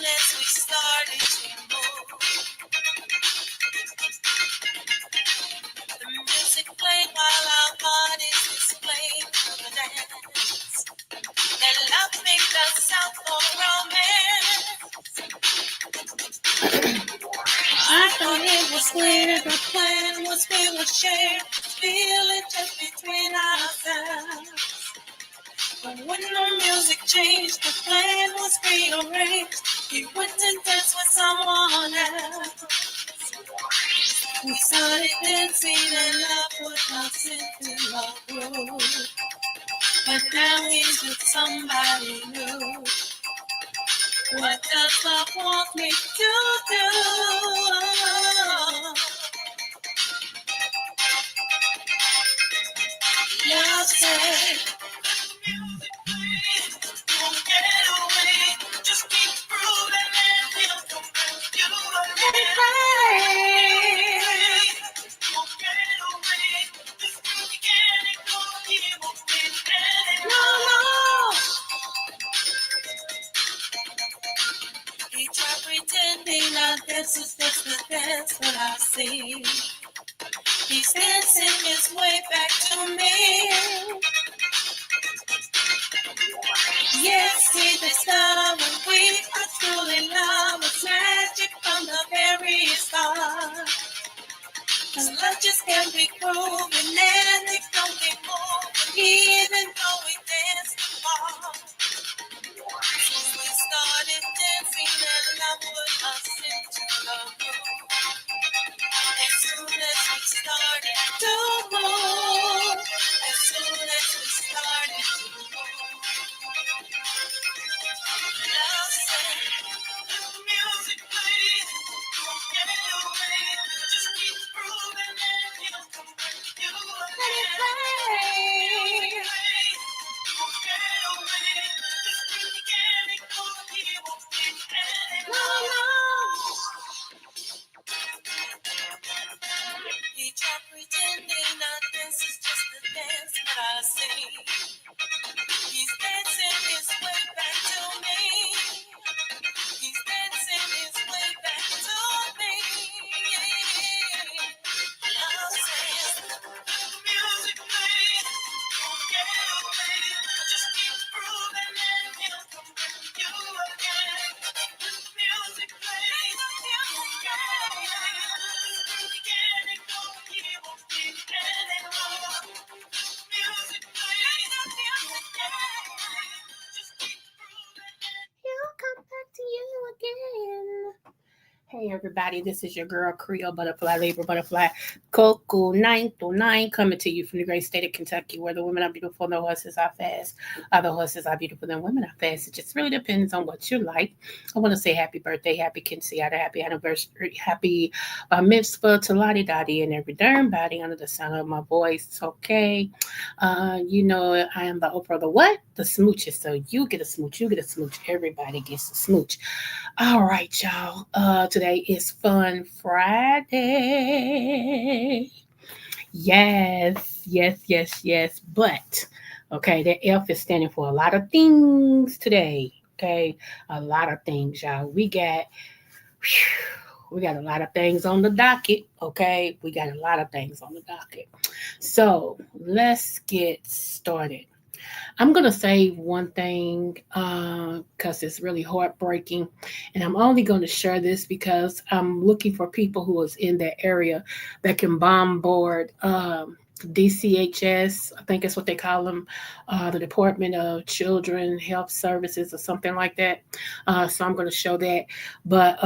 as we started to move, the music played while our bodies displayed the dance. And love picked us out for romance. I thought it was clear the plan was we would share, feel it just between ourselves. But when the music changed, the plan was rearranged. We went and danced with someone else. We started dancing and love put us into a groove. But now he's with somebody new. What does love want me to do? Love said, don't get away, just keep grooving and he'll come back to you again. Don't get away, this groove can't ignore, he won't win anymore. He tried pretending that this is just the dance that I see. He's dancing his way back to me. Yes, he discovered we are truly love. It's magic from the very start. 'Cause love just can't be proven and it don't be moving, even though we dance apart. We started dancing and love put us into the groove. As soon as we started to move, as soon as we started to move, love said, let the music play, don't get away, just keep grooving and he'll come back to you again. Don't get away, this groove can't ignore, he won't win anymore. He tried pretending that this is just the dance that I see. He's dancing his way back to me. He's dancing his way back to me. Love says, let the music play, don't get away, just keep grooving and he'll come back to you again. Let the music play, don't get away, we can't ignore, he won't win anymore. Music play, don't get away, just keep grooving and he'll come back to you again. Hey everybody, this is your girl Creole Butterfly, Labor Butterfly, Coco 909, coming to you from the great state of Kentucky, where the women are beautiful, the horses are fast. Other horses are beautiful, and women are fast. It just really depends on what you like. I want to say happy birthday, happy quinceañera, happy anniversary, happy mitzvah to Lottie Dottie and every darn body under the sound of my voice. It's okay. You know, I am the Oprah, the what? The smooches. So you get a smooch, you get a smooch, everybody gets a smooch. All right, y'all. Today is Fun Friday. Yes, yes, yes, yes. But, okay, the F is standing for a lot of things today. Okay, a lot of things, y'all. We got a lot of things on the docket. Okay, we got a lot of things on the docket. So let's get started. I'm going to say one thing because it's really heartbreaking. And I'm only going to share this because I'm looking for people who is in that area that can bombard DCHS. I think that's what they call them, the Department of Children Health Services or something like that. So I'm going to show that. But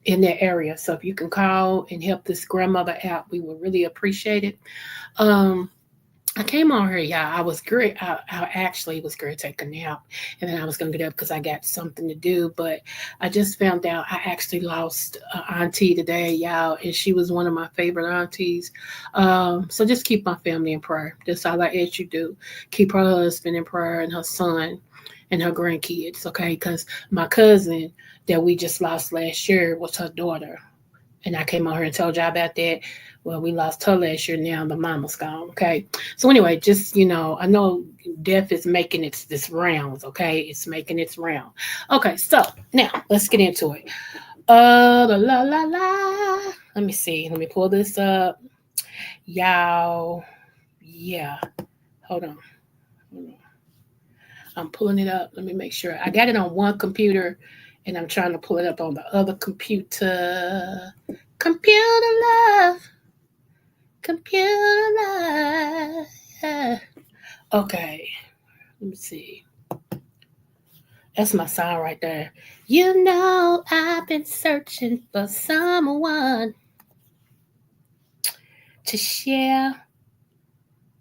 in that area. So if you can call and help this grandmother out, we would really appreciate it. I came on here, y'all. I was great. I actually was great to take a nap, and then I was gonna get up because I got something to do. But I just found out I actually lost an auntie today, y'all, and she was one of my favorite aunties. So just keep my family in prayer. That's all I ask you to do. Keep her husband in prayer and her son and her grandkids, okay? Because my cousin that we just lost last year was her daughter, and I came on here and told y'all about that. Well, we lost her last year now, but mama's gone. Okay. So anyway, just I know death is making its this rounds, okay? It's making its round. Okay, so now let's get into it. La la la la. Let me see. Let me pull this up. Y'all. Yeah. Hold on. I'm pulling it up. Let me make sure. I got it on one computer and I'm trying to pull it up on the other computer. Computer love. Computer love. Okay. Let me see. That's my song right there. You know, I've been searching for someone to share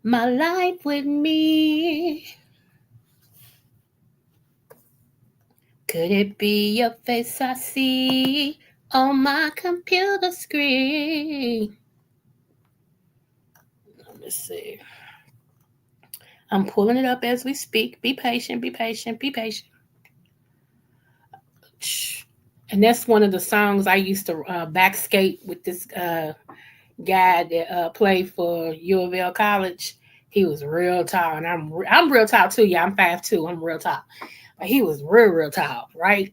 my life with me. Could it be your face I see on my computer screen? Let me see. I'm pulling it up as we speak. Be patient, be patient, be patient. And that's one of the songs I used to backskate with this guy that played for U of L College. He was real tall, and I'm real tall too. Yeah, I'm 5'2". I'm real tall, but he was real tall, right?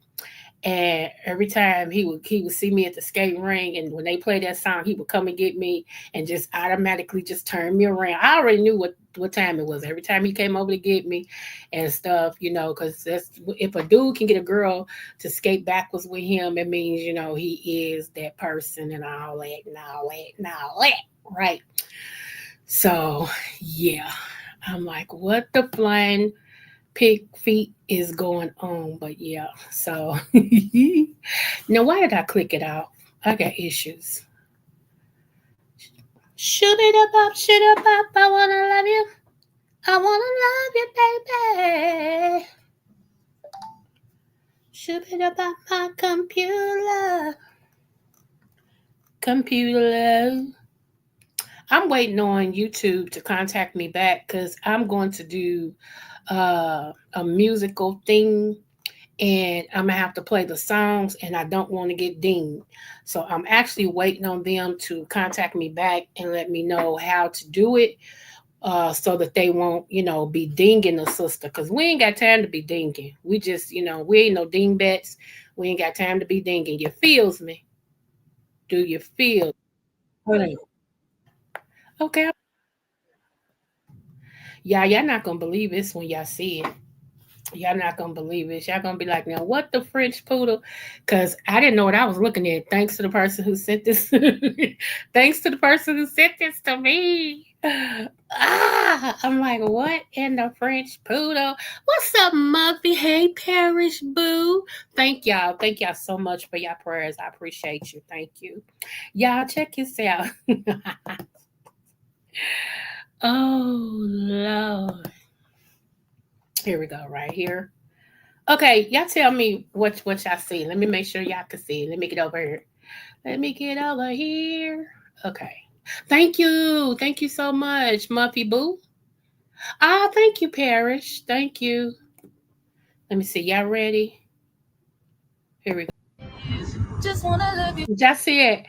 And every time he would see me at the skating ring, and when they played that song, he would come and get me and just automatically just turn me around. I already knew what time it was. Every time he came over to get me and stuff, because that's if a dude can get a girl to skate backwards with him, it means he is that person and all that and all that and all that, right? So yeah, I'm like, what the flying pig feet is going on? But yeah, so now why did I click it out? I got issues. Shoot it up, shoot it up, I wanna love you. I wanna love you, baby. Shoot it up my computer. Computer. I'm waiting on YouTube to contact me back because I'm going to do a musical thing and I'm gonna have to play the songs and I don't want to get dinged. So I'm actually waiting on them to contact me back and let me know how to do it so that they won't, be dinging the sister because we ain't got time to be dinging. We just, we ain't no dingbats. We ain't got time to be dinging. You feels me? Do you feel? Honey? Okay. Y'all not gonna believe this when y'all see it. Y'all not gonna believe it. Y'all gonna be like, now what the French poodle? Because I didn't know what I was looking at. Thanks to the person who sent this. Thanks to the person who sent this to me. I'm like, what in the French poodle? What's up, Muffy? Hey, Parish Boo. Thank y'all. Thank y'all so much for your prayers. I appreciate you. Thank you. Y'all check this out. Oh Lord. Here we go, right here. Okay, y'all tell me what y'all see. Let me make sure y'all can see. Let me get over here. Let me get over here. Okay. Thank you. Thank you so much, Muffy Boo. Ah, thank you, Parish. Thank you. Let me see. Y'all ready? Here we go. Just wanna love you. Did y'all see it?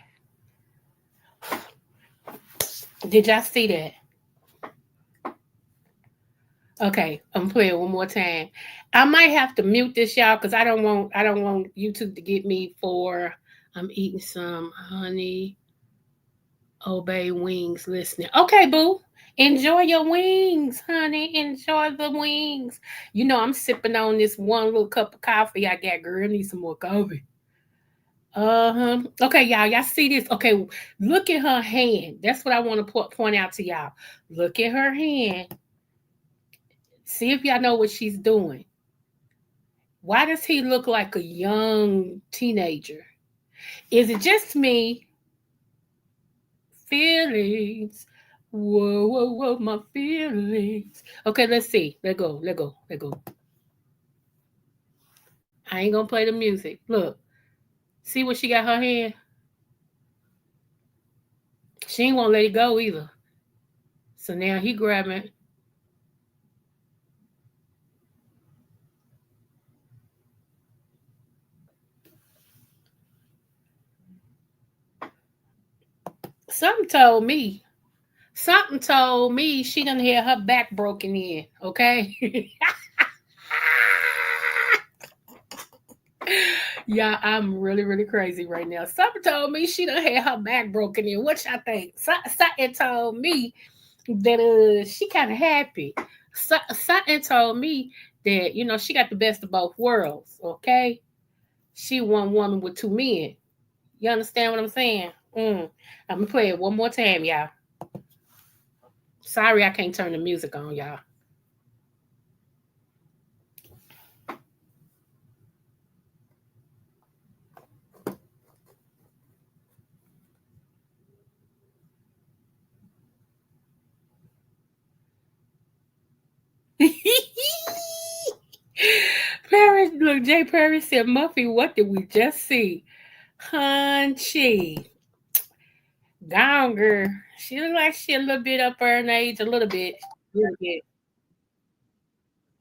Did y'all see that? Okay, I'm playing one more time. I might have to mute this, y'all, because I don't want YouTube to get me for I'm eating some honey obey wings listening. Okay, boo. Enjoy your wings, honey. Enjoy the wings. I'm sipping on this one little cup of coffee I got, girl. I need some more coffee. Uh-huh. Okay, y'all see this? Okay, look at her hand. That's what I want to point out to y'all. Look at her hand. See if y'all know what she's doing. Why does he look like a young teenager? Is it just me? Feelings. Whoa, whoa, whoa, my feelings. Okay, let's see. Let go, let go, let go. I ain't gonna play the music. Look, see what she got her hand? She ain't won't let it go either. So now he grabbing. Something told me. Something told me she done had her back broken in. Okay. Yeah, I'm really, really crazy right now. Something told me she done had her back broken in. What y'all think? Something told me that she kind of happy. Something told me that she got the best of both worlds. Okay, she one woman with two men. You understand what I'm saying? I'm gonna play it one more time, y'all. Sorry, I can't turn the music on, y'all. Paris, look, Jay Perry said, Muffy, what did we just see? Hunchy. Gone girl. She look like she a little bit up her in age, a little bit.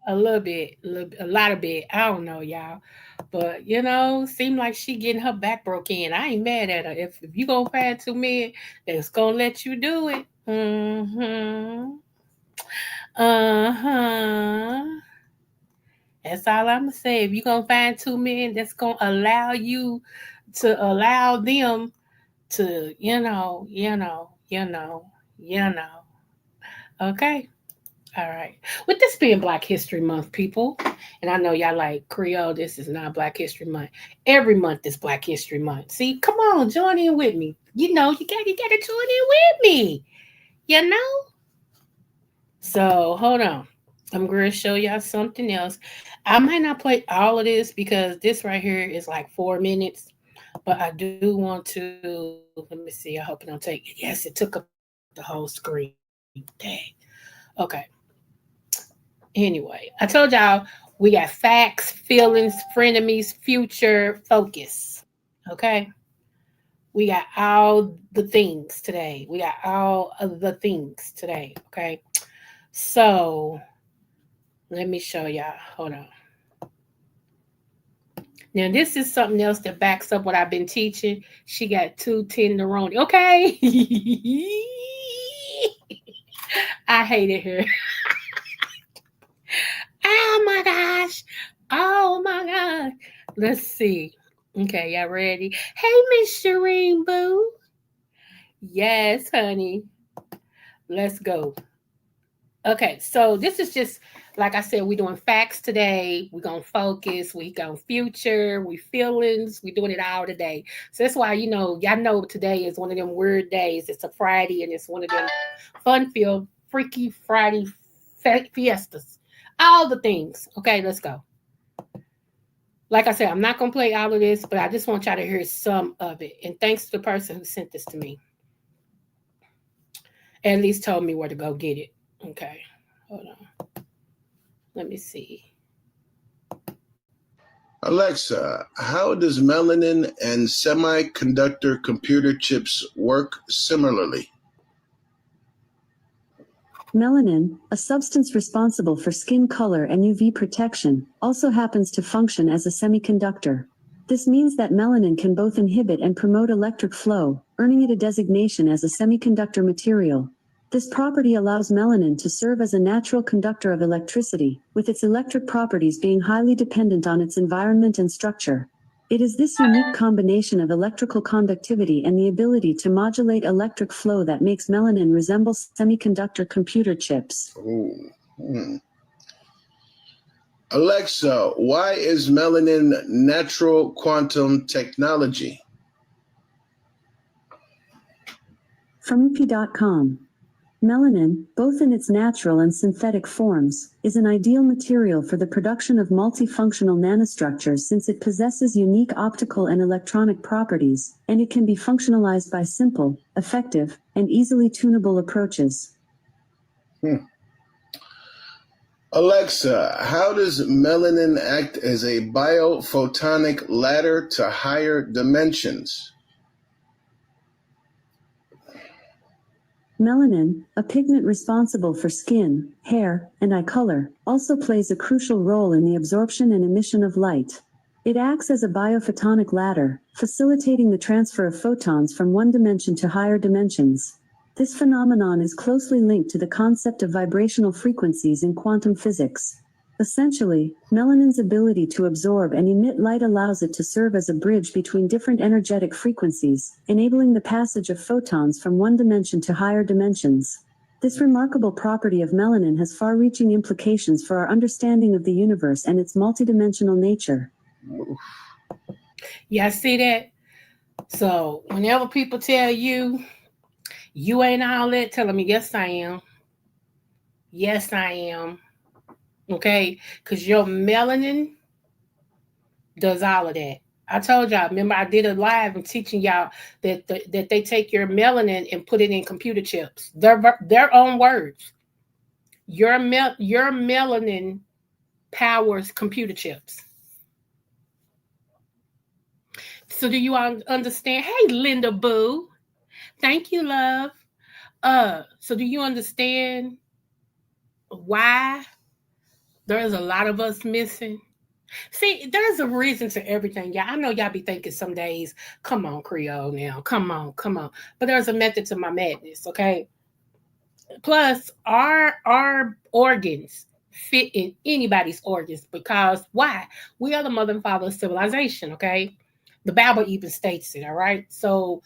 A little bit. A lot of bit. I don't know, y'all. But seem like she getting her back broke in. I ain't mad at her. If you gonna find two men that's gonna let you do it. Mm-hmm. Uh-huh. That's all I'm gonna say. If you gonna find two men that's gonna allow you to allow them to, Okay. All right. With this being Black History Month, people, and I know y'all like Creole, this is not Black History Month. Every month is Black History Month. See, come on, join in with me. You gotta join in with me. You know? So hold on. I'm gonna show y'all something else. I might not play all of this because this right here is like 4 minutes, but I do want to. Let me see. I hope it don't take. Yes, it took up the whole screen. Dang. Okay. Anyway, I told y'all we got facts, feelings, frenemies, future, focus. Okay. We got all the things today. We got all of the things today. Okay. So let me show y'all. Hold on. Now, this is something else that backs up what I've been teaching. She got two tenderoni. Okay. I hated her. Oh my gosh. Oh my God. Let's see. Okay, y'all ready? Hey, Miss Shireen Boo. Yes, honey. Let's go. Okay, so this is just like I said, we're doing facts today. We're gonna focus, we gonna future, we feelings, we doing it all today. So that's why y'all know today is one of them weird days. It's a Friday and it's one of them fun filled freaky Friday fiestas. All the things. Okay, let's go. Like I said, I'm not gonna play all of this, but I just want y'all to hear some of it. And thanks to the person who sent this to me. At least told me where to go get it. Okay. Hold on. Let me see. Alexa, how does melanin and semiconductor computer chips work similarly? Melanin, a substance responsible for skin color and UV protection, also happens to function as a semiconductor. This means that melanin can both inhibit and promote electric flow, earning it a designation as a semiconductor material. This property allows melanin to serve as a natural conductor of electricity, with its electric properties being highly dependent on its environment and structure. It is this unique combination of electrical conductivity and the ability to modulate electric flow that makes melanin resemble semiconductor computer chips. Oh, Alexa, why is melanin natural quantum technology? From UP.com. Melanin, both in its natural and synthetic forms, is an ideal material for the production of multifunctional nanostructures since it possesses unique optical and electronic properties, and it can be functionalized by simple, effective, and easily tunable approaches. Alexa, how does melanin act as a biophotonic ladder to higher dimensions? Melanin, a pigment responsible for skin, hair, and eye color, also plays a crucial role in the absorption and emission of light. It acts as a biophotonic ladder, facilitating the transfer of photons from one dimension to higher dimensions. This phenomenon is closely linked to the concept of vibrational frequencies in quantum physics. Essentially, melanin's ability to absorb and emit light allows it to serve as a bridge between different energetic frequencies, enabling the passage of photons from one dimension to higher dimensions. This remarkable property of melanin has far-reaching implications for our understanding of the universe and its multidimensional nature. Y'all see that? So whenever people tell you you ain't all that, tell them, yes, I am. Yes, I am. Okay? Because your melanin does all of that. I told y'all, remember I did a live and teaching y'all that they take your melanin and put it in computer chips. Their own words. Your melanin powers computer chips. So do you all understand? Hey, Linda Boo. Thank you, love. So do you understand why there's a lot of us missing? See, there's a reason to everything, y'all. I know y'all be thinking some days, come on, Creole now. Come on, come on. But there's a method to my madness, okay? Plus, our organs fit in anybody's organs because why? We are the mother and father of civilization, okay? The Bible even states it, all right? So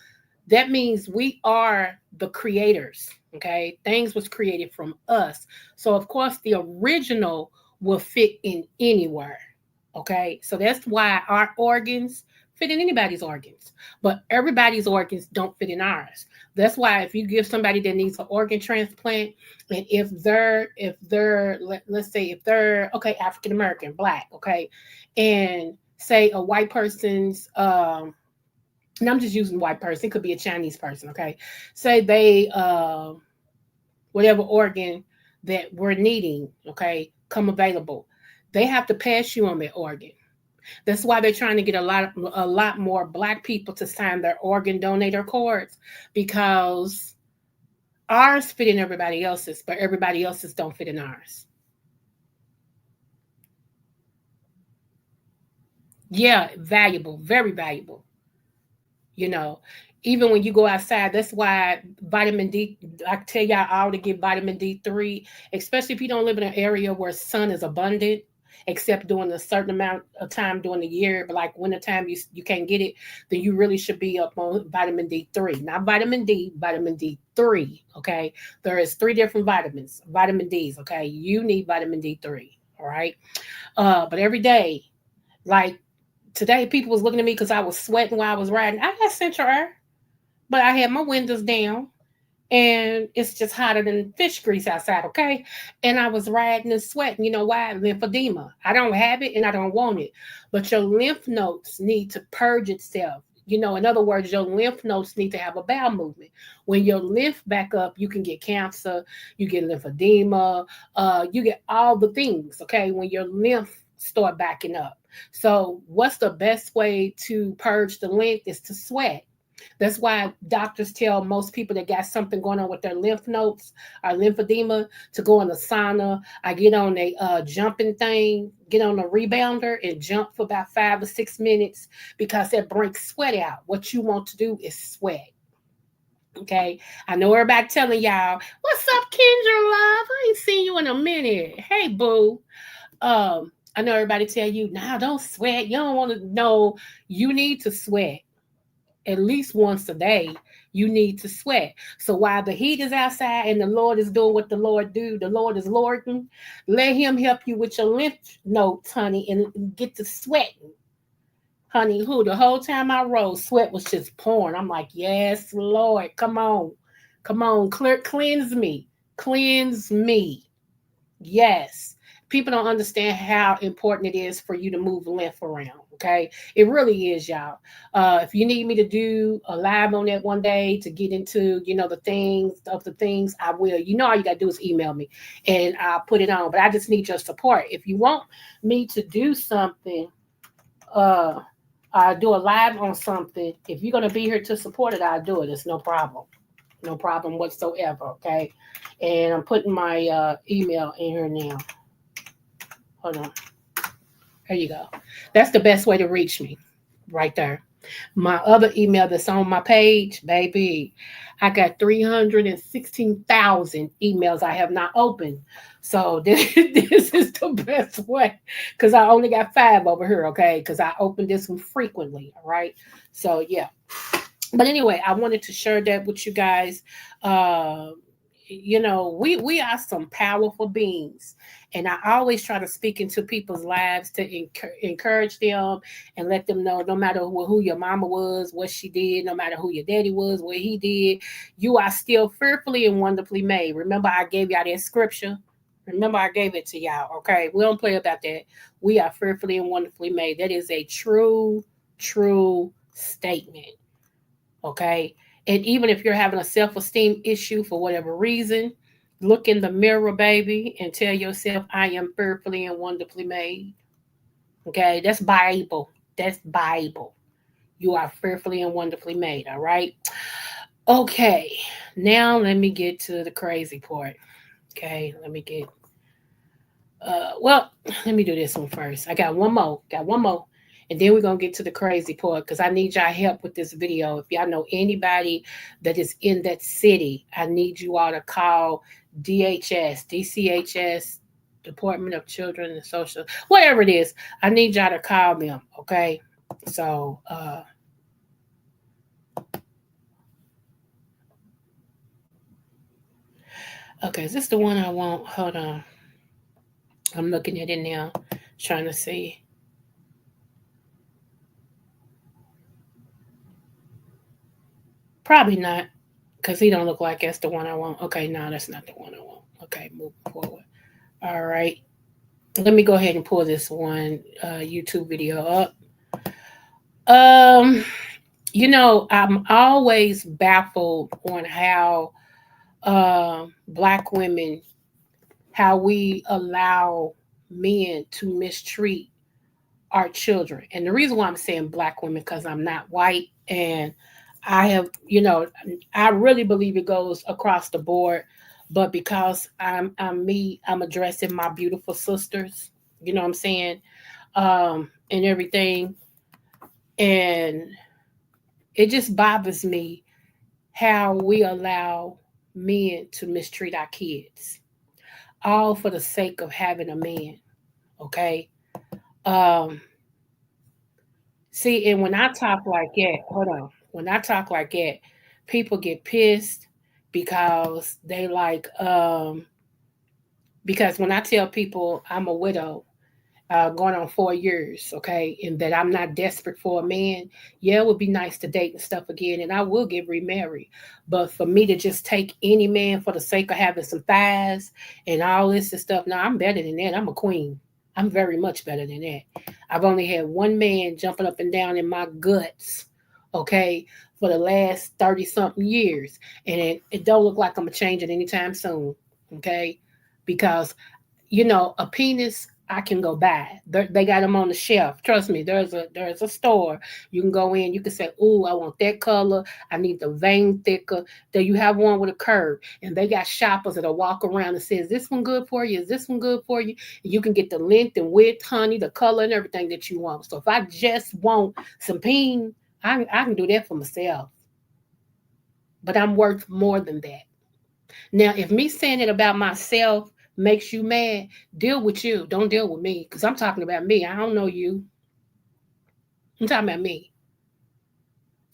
that means we are the creators, okay? Things was created from us. So of course the original will fit in anywhere. Okay? So that's why our organs fit in anybody's organs, but everybody's organs don't fit in ours. That's why if you give somebody that needs an organ transplant, and let's say if they're okay, African American, black, okay, and say a white person's and I'm just using white person, it could be a Chinese person, okay, say they whatever organ that we're needing, okay, come available, they have to pass you on that organ. That's why they're trying to get a lot more black people to sign their organ donor cards, because ours fit in everybody else's, but everybody else's don't fit in ours. Yeah, valuable, very valuable. You know, even when you go outside, that's why vitamin D, I tell y'all all to get vitamin D3, especially if you don't live in an area where sun is abundant, except during a certain amount of time during the year. But like wintertime, you can't get it, then you really should be up on vitamin D3. Not vitamin D, vitamin D3. Okay. There is three different vitamin D's. Okay. You need vitamin D3. All right. But every day, like today, people was looking at me because I was sweating while I was riding. I got central air, but I had my windows down and it's just hotter than fish grease outside, okay? And I was riding and sweating. You know why? Lymphedema. I don't have it and I don't want it. But your lymph nodes need to purge itself. You know, in other words, your lymph nodes need to have a bowel movement. When your lymph back up, you can get cancer, you get lymphedema, you get all the things, okay? When your lymph start backing up. So what's the best way to purge the lymph is to sweat. That's why doctors tell most people that got something going on with their lymph nodes or lymphedema to go in the sauna. I get on a jumping thing, get on a rebounder and jump for about 5 or 6 minutes because that breaks sweat out. What you want to do is sweat. Okay. I know everybody telling y'all, what's up, Kendra Love? I ain't seen you in a minute. Hey, boo. I know everybody tell you, nah, don't sweat. You don't want to know. You need to sweat at least once a day. You need to sweat. So while the heat is outside and the Lord is doing what the Lord do, the Lord is lording, let him help you with your lymph nodes, honey, and get to sweating. Honey, who the whole time I rode, sweat was just pouring. I'm like, yes, Lord, come on. Come on, cleanse me. Cleanse me. Yes. People don't understand how important it is for you to move lymph around. Okay. It really is, y'all. If you need me to do a live on that one day to get into, the things, I will. You know, all you got to do is email me and I'll put it on. But I just need your support. If you want me to do something, I'll do a live on something. If you're going to be here to support it, I'll do it. It's no problem. No problem whatsoever. Okay. And I'm putting my email in here now. Hold on. There you go. That's the best way to reach me, right there. My other email that's on my page, baby, I got 316,000 emails I have not opened. So this is the best way because I only got five over here, okay? Because I open this one frequently, all right? So, yeah. But anyway, I wanted to share that with you guys. Uh, we are some powerful beings, and I always try to speak into people's lives to encourage them and let them know, no matter who your mama was, what she did, no matter who your daddy was, what he did, you are still fearfully and wonderfully made. Remember, I gave y'all that scripture. Remember, I gave it to y'all. Okay, we don't play about that. We are fearfully and wonderfully made. That is a true statement. Okay. And even if you're having a self esteem issue for whatever reason, look in the mirror, baby, and tell yourself, I am fearfully and wonderfully made. Okay. That's Bible. That's Bible. You are fearfully and wonderfully made. All right. Okay. Now let me get to the crazy part. Okay. Well, let me do this one first. I got one more. Got one more. And then we're gonna get to the crazy part because I need y'all help with this video. If y'all know anybody that is in that city, I need you all to call DHS, DCHS, Department of Children and Social, whatever it is. I need y'all to call them. Okay. So okay, is this the one I want? Hold on. I'm looking at it now, trying to see. Probably not, because he don't look like that's the one I want. Okay, no, that's not the one I want. Okay, moving forward. All right. Let me go ahead and pull this one YouTube video up. Um, I'm always baffled on how black women, how we allow men to mistreat our children. And the reason why I'm saying black women because I'm not white and I have, I really believe it goes across the board. But because I'm me, I'm addressing my beautiful sisters. You know what I'm saying? And everything. And it just bothers me how we allow men to mistreat our kids, all for the sake of having a man. Okay. Um, See, and when I talk like that, hold on. When I talk like that, people get pissed because they like because when I tell people I'm a widow, going on 4 years, okay, and that I'm not desperate for a man, yeah, it would be nice to date and stuff again, and I will get remarried. But for me to just take any man for the sake of having some thighs and all this and stuff, no, I'm better than that. I'm a queen. I'm very much better than that. I've only had one man jumping up and down in my guts, okay, for the last 30 something years. And it don't look like I'm going to change it anytime soon, okay, because a penis I can go buy. They got them on the shelf. Trust me, there's a store you can go in. You can say, "Ooh, I want that color. I need the vein thicker." Then you have one with a curve, and they got shoppers that'll walk around and say, "Is this one good for you? Is this one good for you?" And you can get the length and width, honey, the color and everything that you want. So if I just want some peen, I can do that for myself. But I'm worth more than that. Now, if me saying it about myself makes you mad, deal with you. Don't deal with me because I'm talking about me. I don't know you. I'm talking about me.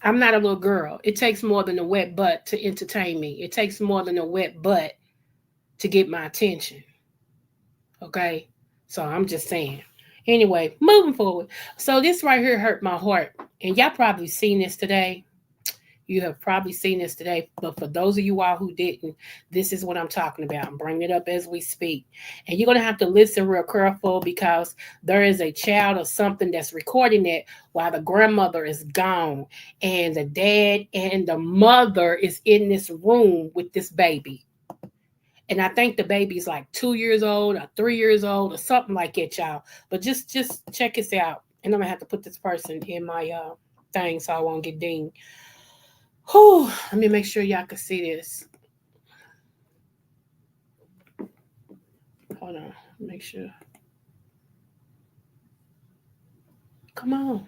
I'm not a little girl. It takes more than a wet butt to entertain me. It takes more than a wet butt to get my attention. Okay? So I'm just saying. Anyway, moving forward. So this right here hurt my heart. And y'all probably seen this today. You have probably seen this today, but for those of you all who didn't, this is what I'm talking about. I'm bringing it up as we speak. And you're going to have to listen real careful because there is a child or something that's recording it while the grandmother is gone. And the dad and the mother is in this room with this baby. And I think the baby's like 2 years old or 3 years old or something like that, y'all. But just check this out. And I'm going to have to put this person in my thing so I won't get dinged. Whew, let me make sure y'all can see this. Hold on, make sure. Come on.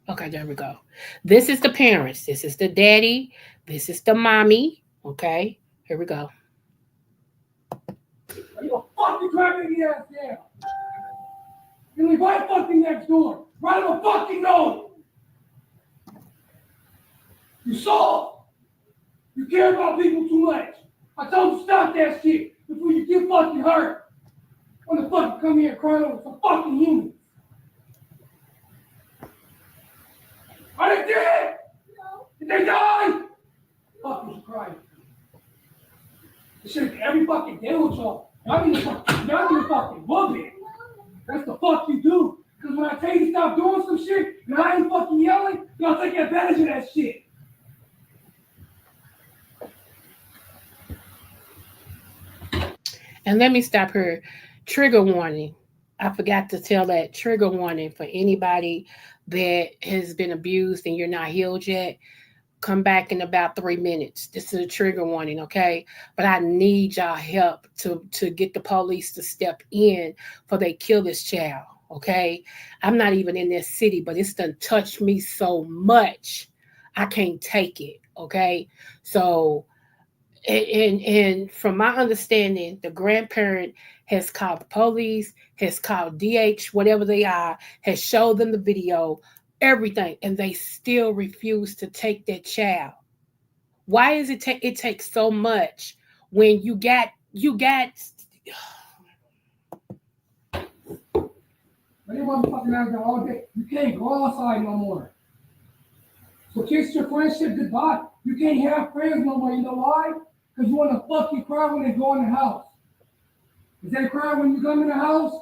Okay, there we go. This is the parents. This is the daddy. This is the mommy. Okay, here we go. Are you a fucking crybaby ass down? You live right fucking next door. Right on the fucking nose. You saw. You care about people too much. I told you stop that shit before you get fucking hurt. When the fuck you come here crying over some fucking humans. Are they dead? No. Did they die? Fuck you crying. This shit every fucking day with y'all. Y'all need to fucking whoop it. That's the fuck you do. Because when I tell you to stop doing some shit and I ain't fucking yelling, y'all take advantage of that shit. And let me stop here. Trigger warning. I forgot to tell that trigger warning for anybody that has been abused and you're not healed yet. Come back in about 3 minutes. This is a trigger warning, okay? But I need y'all help to get the police to step in for they kill this child, okay? I'm not even in this city, but it's done touched me so much. I can't take it, okay? So and from my understanding, the grandparent has called the police, has called DH, whatever they are, has showed them the video, everything, and they still refuse to take that child. Why is it takes so much when you got But you motherfucking out there all day. You can't go outside no more. So kiss your friendship goodbye. You can't have friends no more. You know why? Because you want to fucking cry when they go in the house. Is they cry when you come in the house?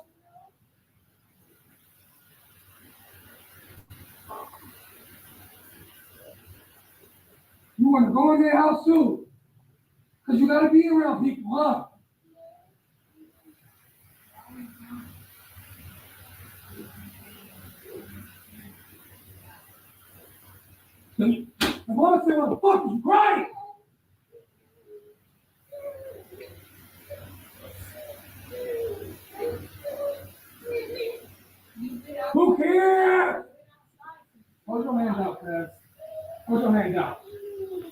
You want to go in their house too? Because you got to be around people, huh? The mother said, what the fuck is you crying? Who cares? Hold your hands out, cuz. Hold your hands out.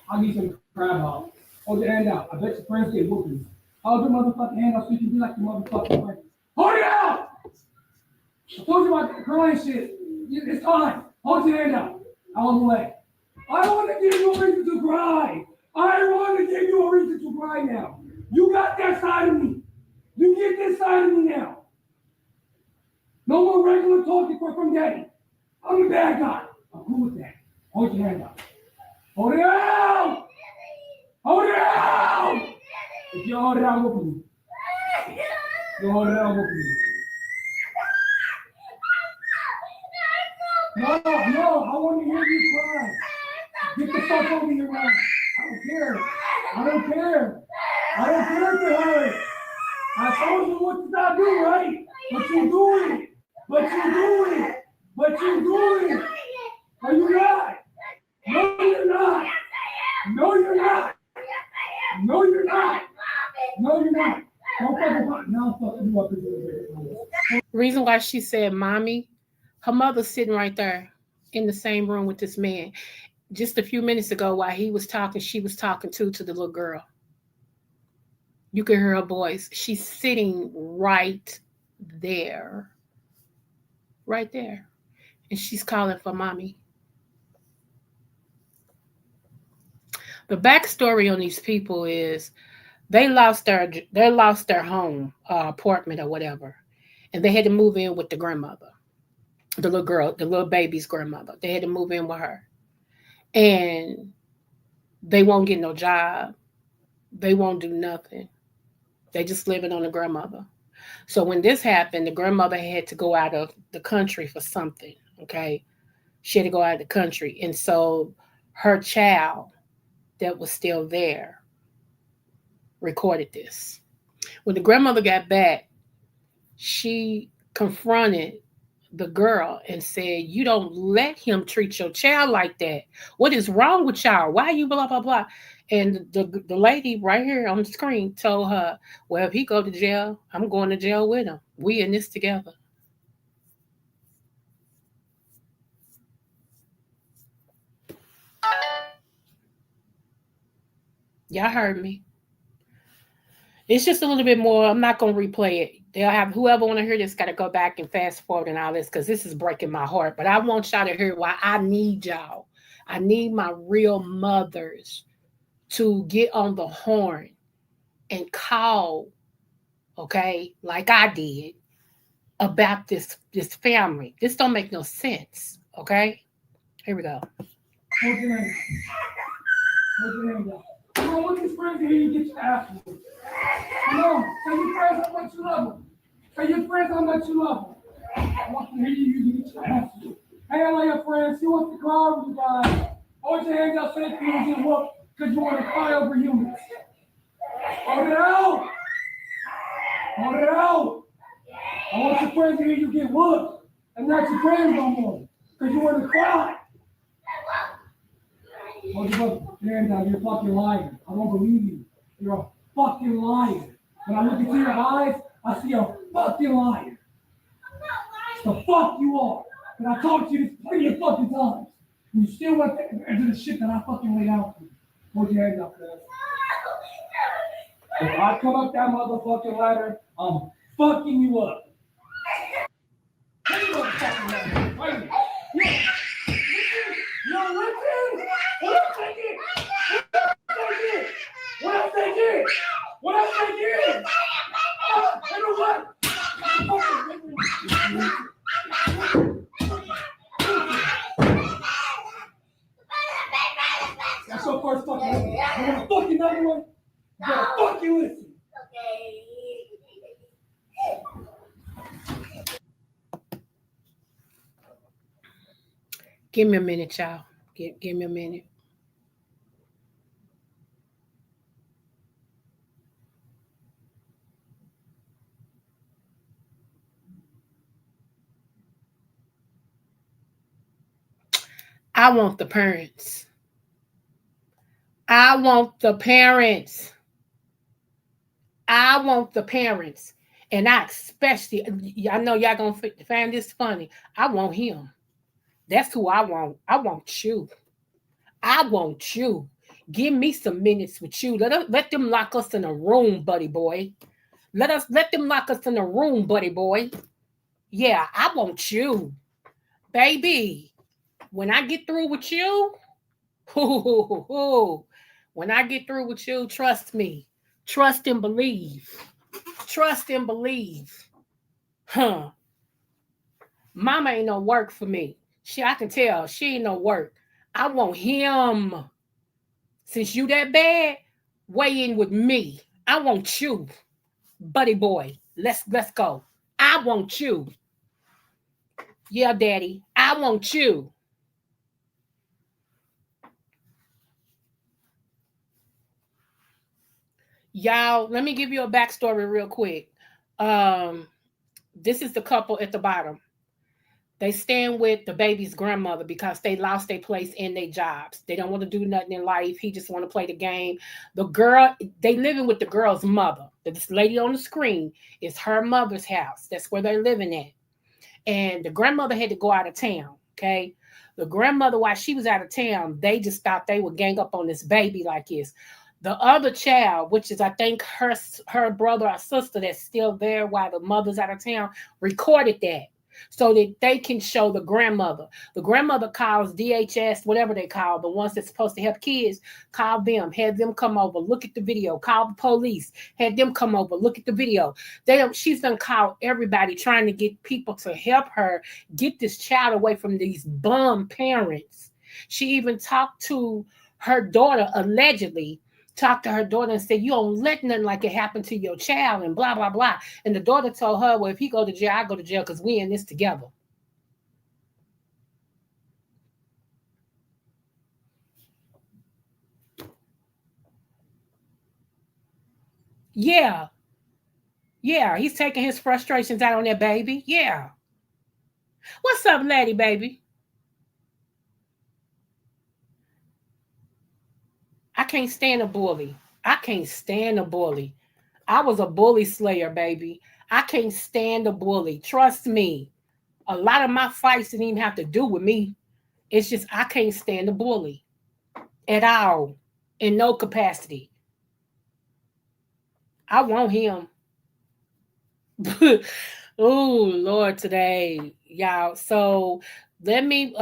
I'll need some crab out. Hold your hand out. I bet your friends get whoopings. Hold your motherfucking hand out so you can be like your motherfucking friend. Hold it out! I told you about the crying shit. It's time. Hold your hand out. Out of the way. I want to give you a reason to cry. I want to give you a reason to cry now. You got that side of me. You get this side of me now. No more regular talking from daddy. I'm the bad guy. I'm cool with that. Hold your hand out. Hold it out! Hold it out! If you hold it out, whoop me. You hold it out, whoop me. No, I want to hear you cry. Get the fuck over here, man. I don't care. I don't care if it hurts. I told you what to not do, right? But you doing it. But you doing it. But you doing it. Are you not? No, you're not. No, you're not. No, you're not. No, you're not. Don't fucking now fucking you up again. reason why she said mommy, her mother's sitting right there in the same room with this man. Just a few minutes ago, while he was talking, she was talking to the little girl. You can hear her voice. She's sitting right there. Right there. And she's calling for mommy. The backstory on these people is they lost their home, apartment or whatever. And they had to move in with the grandmother. The little girl, the little baby's grandmother. They had to move in with her. And they won't get no job. They won't do nothing. They just living on the grandmother. So when this happened, the grandmother had to go out of the country for something. Okay. She had to go out of the country. And so her child that was still there recorded this. When the grandmother got back, she confronted the girl and said, you don't let him treat your child like that. What is wrong with y'all? Why you blah, blah, blah? And the lady right here on the screen told her, "Well, if he go to jail, I'm going to jail with him. We in this together." Y'all heard me. It's just a little bit more. I'm not gonna replay it. They'll have whoever want to hear this got to go back and fast forward and all this because this is breaking my heart. But I want y'all to hear why I need y'all. I need my real mothers to get on the horn and call, okay, like I did about this family. This don't make no sense. Okay, here we go. Hold your hand. Hold your hand down. Come on, look at his friends here. You get your ass moved. Come on, tell your friends how much you love them. Tell your friends how much you love them. I want to hear you get your ass moved. Hey, all your friends, who wants to cry over you guys? Hold your hands out so they can get whooped because you want to cry over humans. Hold it out. Hold it out. I want your friends to hear you get whooped and not your friends no more because you want to cry. Hold your hands out. You're a fucking liar. I don't believe you. You're a fucking liar. When I look into your eyes, I see a fucking liar. The fuck you are. And I talked to you this plenty of fucking times. And you still want to do the shit that I fucking laid out for you. Hold your hands up, cuz. If I come up that motherfucking ladder, I'm fucking you up. Hey, motherfucking ladder. Wait. Yo, listen. What else they did? What else they did? What else they did? You know what? That's your first fucking one. You want to fuck another one? You gotta fucking listen. Give me a minute, y'all. Give me a minute. I want the parents. I want the parents. I want the parents. And I especially, I know y'all gonna find this funny. I want him. That's who I want. I want you. I want you. Give me some minutes with you. Let them lock us in a room, buddy boy. Let them lock us in a room, buddy boy. Yeah, I want you, baby. When I get through with you, when I get through with you, trust me, trust and believe, trust and believe. Huh? Mama ain't no work for me. I can tell she ain't no work. I want him. Since you that bad, weigh in with me. I want you, buddy boy. Let's go. I want you. Yeah, daddy. I want you. Y'all, let me give you a backstory real quick. Um, this is the couple at the bottom. They stand with the baby's grandmother because they lost their place in their jobs. They don't want to do nothing in life. He just want to play the game. The girl, they living with the girl's mother. This lady on the screen is her mother's house. That's where they're living at. And the grandmother had to go out of town. Okay. The grandmother, while she was out of town, they just thought they would gang up on this baby like this. The other child, which is I think her brother or sister that's still there while the mother's out of town, recorded that so that they can show the grandmother. The grandmother calls DHS, whatever they call, the ones that's supposed to help kids, call them, had them come over, look at the video, call the police, had them come over, look at the video. She's done called everybody trying to get people to help her get this child away from these bum parents. She even talked to her daughter, allegedly, talked to her daughter and said, "You don't let nothing like it happen to your child," and blah, blah, blah. And the daughter told her, "Well, if he go to jail, I go to jail because we in this together." Yeah. Yeah. He's taking his frustrations out on that baby. Yeah. What's up, lady, baby? I can't stand a bully. I can't stand a bully. I was a bully slayer, baby. I can't stand a bully. Trust me. A lot of my fights didn't even have to do with me. It's just I can't stand a bully at all, in no capacity. I want him. Oh Lord, today, y'all. So let me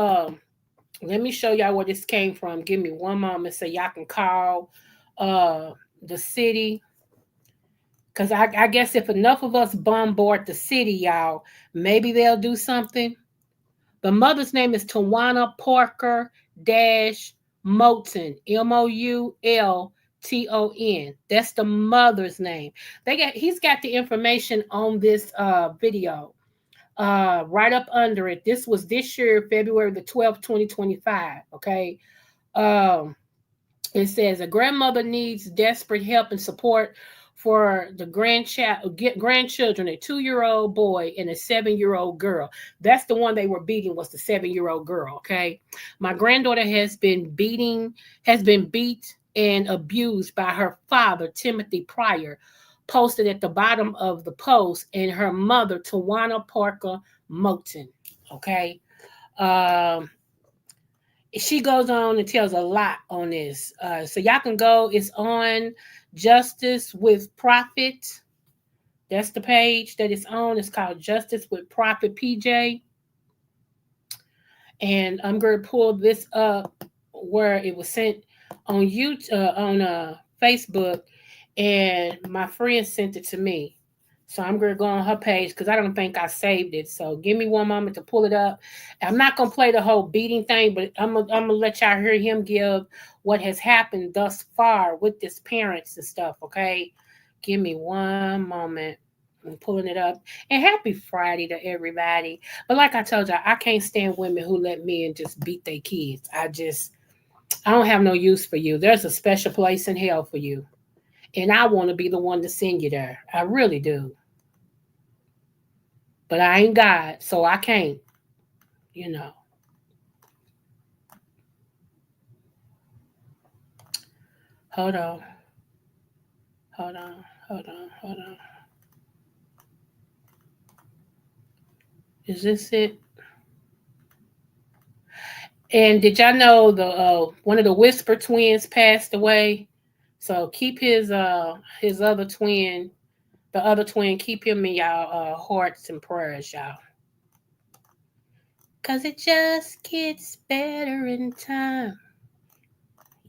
let me show y'all where this came from. Give me one moment so y'all can call uh the city. Cause I guess if enough of us bombard the city, y'all, maybe they'll do something. The mother's name is Tawana Parker Dash Moulton, Moulton. That's the mother's name. He's got the information on this video. Right up under it. This was this year, February the 12th, 2025. Okay. Um, it says a grandmother needs desperate help and support for the grandchildren, a 2-year-old boy and a 7-year-old girl. That's the one they were beating, was the 7-year-old girl. Okay. My granddaughter has been beat and abused by her father, Timothy Pryor, posted at the bottom of the post, and her mother, Tawana Parker Moulton. Okay. Um, she goes on and tells a lot on this. So y'all can go. It's on Justice with Profit. That's the page that it's on. It's called Justice with Profit PJ. And I'm going to pull this up where it was sent on YouTube, on Facebook, and my friend sent it to me. So I'm going to go on her page because I don't think I saved it. So give me one moment to pull it up. I'm not going to play the whole beating thing, but I'm going to let y'all hear him give what has happened thus far with his parents and stuff, okay? Give me one moment. I'm pulling it up. And happy Friday to everybody. But like I told y'all, I can't stand women who let men just beat their kids. I don't have no use for you. There's a special place in hell for you. And I want to be the one to send you there. I really do. But I ain't God, so I can't, you know. Hold on. Hold on. Hold on. Hold on. Is this it? And did y'all know the one of the Whisper twins passed away? So keep his other twin, the other twin, keep him in y'all hearts and prayers, y'all. Cause it just gets better in time.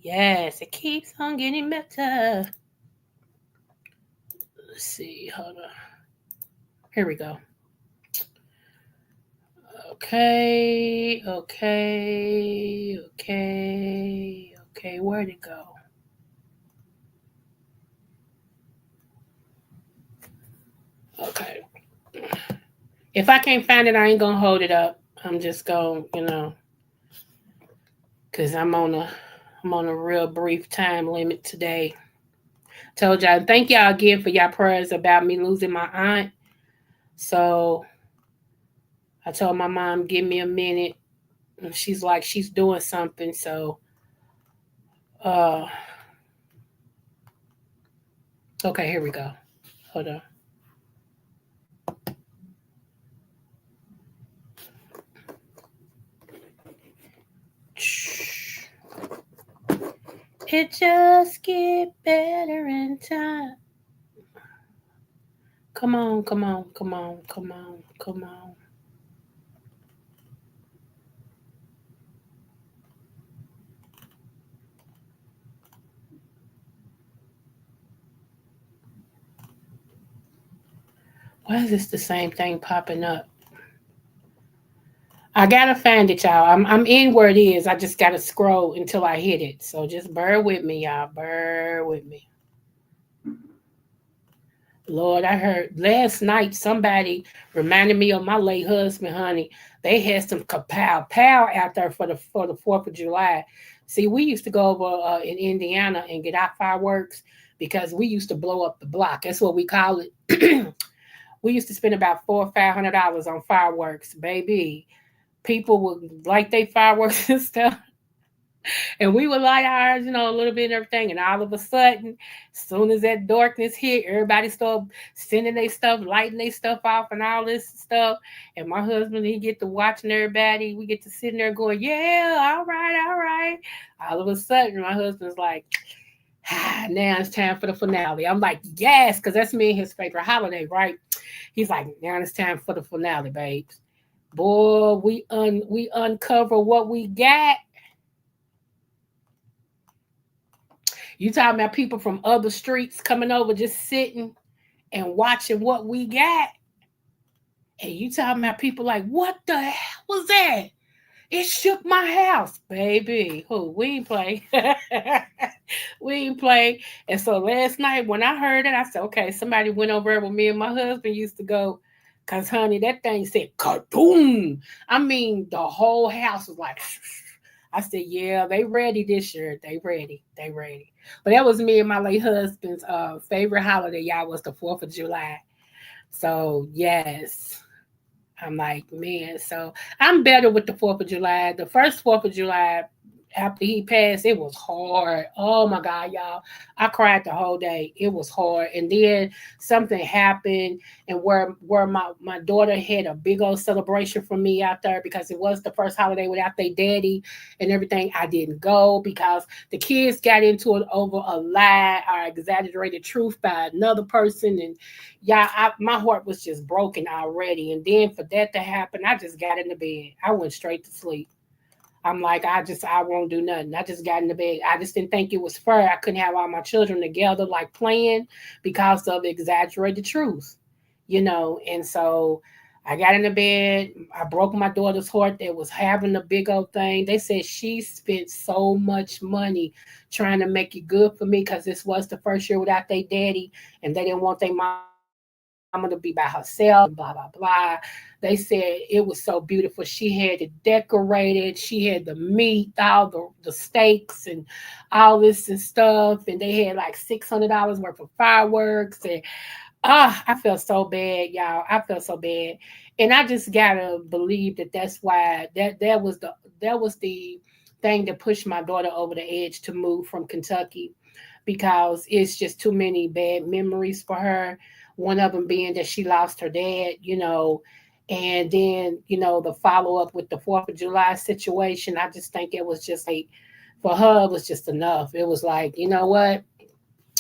Yes, it keeps on getting better. Let's see, hold on. Here we go. Okay. Where'd it go? Okay. If I can't find it, I ain't gonna hold it up. I'm just gonna, cause I'm on a real brief time limit today. Told y'all, thank y'all again for y'all prayers about me losing my aunt. So I told my mom, give me a minute. And she's like, she's doing something. So, uh, okay, here we go. Hold on. It just get better in time. Come on. Why is this the same thing popping up? I gotta find it, y'all. I'm in where it is. I just gotta scroll until I hit it. So just bear with me, y'all. Bear with me. Lord, I heard last night somebody reminded me of my late husband, honey. They had some kapow pow out there for the 4th of July. See, we used to go over in Indiana and get our fireworks because we used to blow up the block. That's what we call it. We used to spend about $400 or $500 on fireworks, baby. People would light their fireworks and stuff. And we would light ours, a little bit and everything. And all of a sudden, as soon as that darkness hit, everybody started sending their stuff, lighting their stuff off, and all this stuff. And my husband, he get to watching everybody. We get to sitting there going, "Yeah, all right, all right." All of a sudden, my husband's like, now it's time for the finale. I'm like, yes, because that's me and his favorite holiday, right? He's like, now it's time for the finale, babes. Boy, we uncover what we got. You talking about people from other streets coming over, just sitting and watching what we got. And you talking about people like, what the hell was that? It shook my house, baby. Who we ain't play. We ain't play. And so last night when I heard it, I said, okay, somebody went over there with me and my husband used to go. Cause honey, that thing said kaboom. I mean, the whole house was like I said, yeah, they ready this year. They ready. They ready. But that was me and my late husband's favorite holiday, y'all, was the 4th of July. So yes. I'm like, man, so I'm better with the 4th of July. The first 4th of July after he passed, it was hard. Oh my God, y'all. I cried the whole day. It was hard. And then something happened and where my daughter had a big old celebration for me out there because it was the first holiday without their daddy and everything. I didn't go because the kids got into it over a lie or exaggerated truth by another person. And yeah, my heart was just broken already. And then for that to happen, I just got in the bed. I went straight to sleep. I'm like, I won't do nothing. I just got in the bed. I just didn't think it was fair. I couldn't have all my children together, like playing because of exaggerated truth, And so I got in the bed. I broke my daughter's heart that was having a big old thing. They said she spent so much money trying to make it good for me because this was the first year without their daddy and they didn't want their mama to be by herself and blah, blah, blah. They said it was so beautiful. She had it decorated. She had the meat, all the steaks and all this and stuff. And they had like $600 worth of fireworks. And I felt so bad, y'all. I felt so bad. And I just gotta believe that that's why that was the thing that pushed my daughter over the edge to move from Kentucky because it's just too many bad memories for her. One of them being that she lost her dad. And then, the follow up with the 4th of July situation. I just think it was just like, for her, it was just enough. It was like, you know what?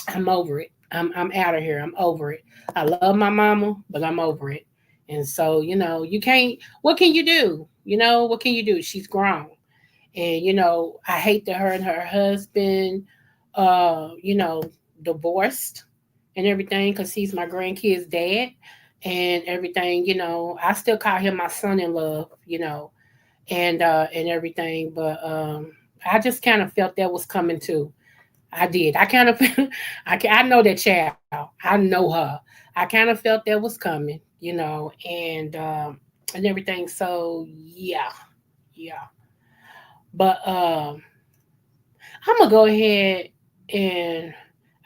I'm over it. I'm out of here. I'm over it. I love my mama, but I'm over it. And so, you can't, what can you do? What can you do? She's grown. And I hate that her and her husband you know divorced and everything because he's my grandkids dad and everything. I still call him my son in love. And everything, but I just kind of felt that was coming too. I did. I kind of I know that child. I know her. I kind of felt that was coming. And everything. So yeah. Yeah. But I'm gonna go ahead and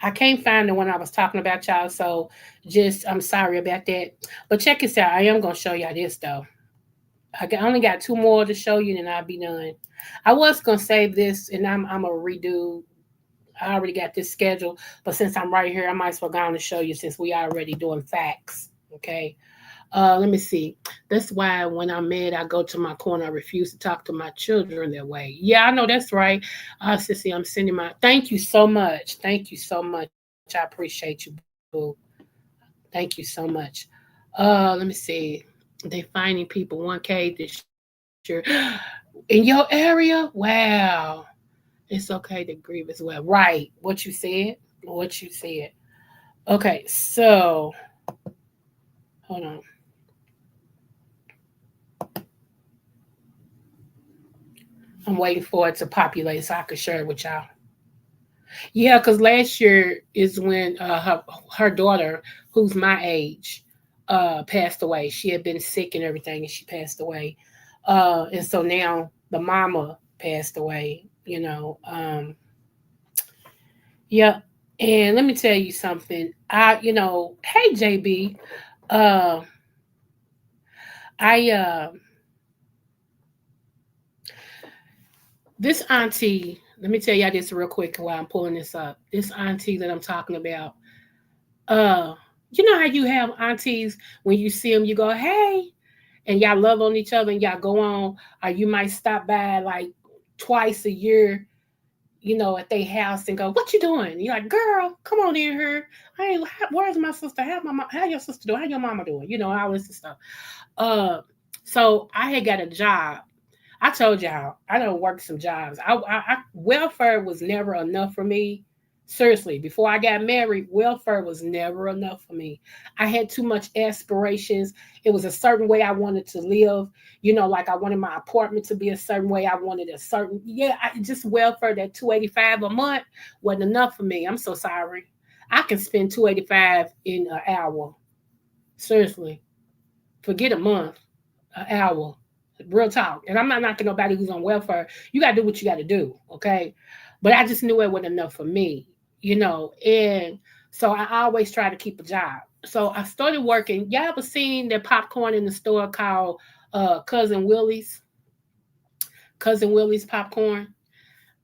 I can't find the one I was talking about, y'all. So just I'm sorry about that. But check this out. I am gonna show y'all this though. Only got two more to show you, and I'll be done. I was gonna save this, and I'm gonna redo. I already got this schedule, but since I'm right here, I might as well go on and show you since we already doing facts. Okay. Let me see. That's why when I'm mad, I go to my corner. I refuse to talk to my children that way. Yeah, I know that's right. Sissy, I'm sending my. Thank you so much. Thank you so much. I appreciate you, boo. Thank you so much. Let me see. They finding people 1K this year in your area. Wow. It's okay to grieve as well. Right. What you said. What you said. Okay. So hold on. I'm waiting for it to populate so I can share it with y'all. Yeah, because last year is when her daughter, who's my age, passed away. She had been sick and everything, and she passed away. And so now the mama passed away. Yeah. And let me tell you something. Hey JB, uh, I This auntie, let me tell y'all this real quick while I'm pulling this up. This auntie that I'm talking about, uh, you know how you have aunties when you see them, you go, hey, and y'all love on each other and y'all go on, or you might stop by like twice a year, at their house and go, "What you doing?" You're like, "Girl, come on in here. Hey, where's my sister? How your sister doing? How your mama doing?" All this stuff. Uh, so I had got a job. I told y'all I don't work some jobs. Welfare was never enough for me. Seriously, before I got married, welfare was never enough for me. I had too much aspirations. It was a certain way I wanted to live. Like I wanted my apartment to be a certain way. I wanted a certain, just welfare. That 285 a month wasn't enough for me. I'm so sorry. I can spend 285 in an hour. Seriously, forget a month, an hour. Real talk. And I'm not knocking nobody who's on welfare. You got to do what you got to do. Okay. But I just knew it wasn't enough for me. And so I always try to keep a job. So I started working. Y'all ever seen that popcorn in the store called Cousin Willie's? Cousin Willie's popcorn?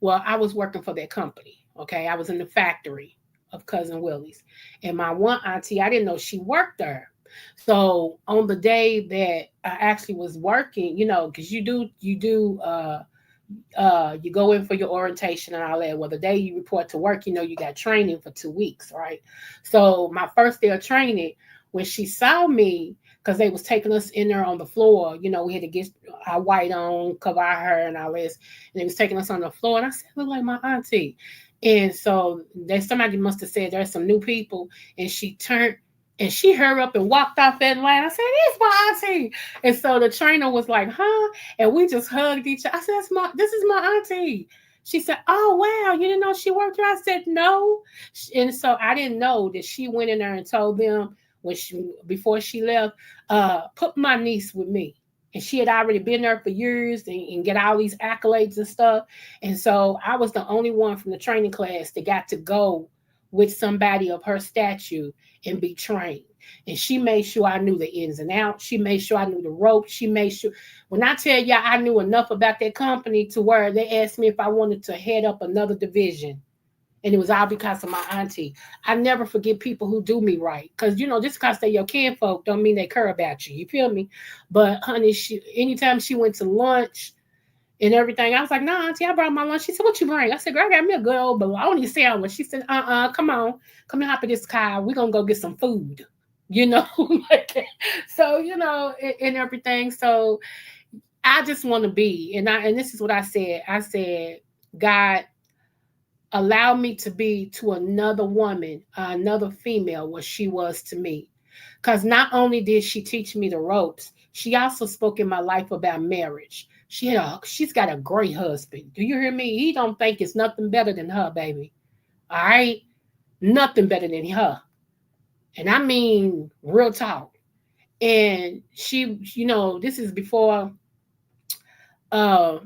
Well, I was working for that company. Okay. I was in the factory of Cousin Willie's. And my one auntie, I didn't know she worked there. So on the day that I actually was working, because you go in for your orientation and all that. Well, the day you report to work, you got training for 2 weeks, right? So my first day of training, when she saw me, because they was taking us in there on the floor, we had to get our white on, cover our hair and all this, and they was taking us on the floor, and I said, look like my auntie. And so there's somebody must have said there's some new people, and she turned and she hurried up and walked off that line. I said, it's my auntie. And so the trainer was like, huh? And we just hugged each other. I said, this is my auntie. She said, oh, wow, you didn't know she worked here? I said, no. And so I didn't know that she went in there and told them before she left, put my niece with me. And she had already been there for years and get all these accolades and stuff. And so I was the only one from the training class that got to go with somebody of her stature and be trained. And she made sure I knew the ins and outs. She made sure I knew the ropes. She made sure, when I tell y'all I knew enough about that company to where they asked me if I wanted to head up another division. And it was all because of my auntie. I never forget people who do me right. Because, just because they're your kinfolk don't mean they care about you. You feel me? But, honey, anytime she went to lunch, and everything. I was like, nah, auntie, I brought my lunch. She said, what you bring? I said, girl, I got me a good old bologna sandwich. She said, come on. Come and hop in this car. We're going to go get some food. Like that. So, and everything. So I just want to be, and this is what I said. I said, God, allow me to be to another woman, another female, what she was to me. Because not only did she teach me the ropes, she also spoke in my life about marriage. She's got a great husband. Do you hear me? He don't think it's nothing better than her, baby. All right? Nothing better than her. And I mean real talk. And she, this is before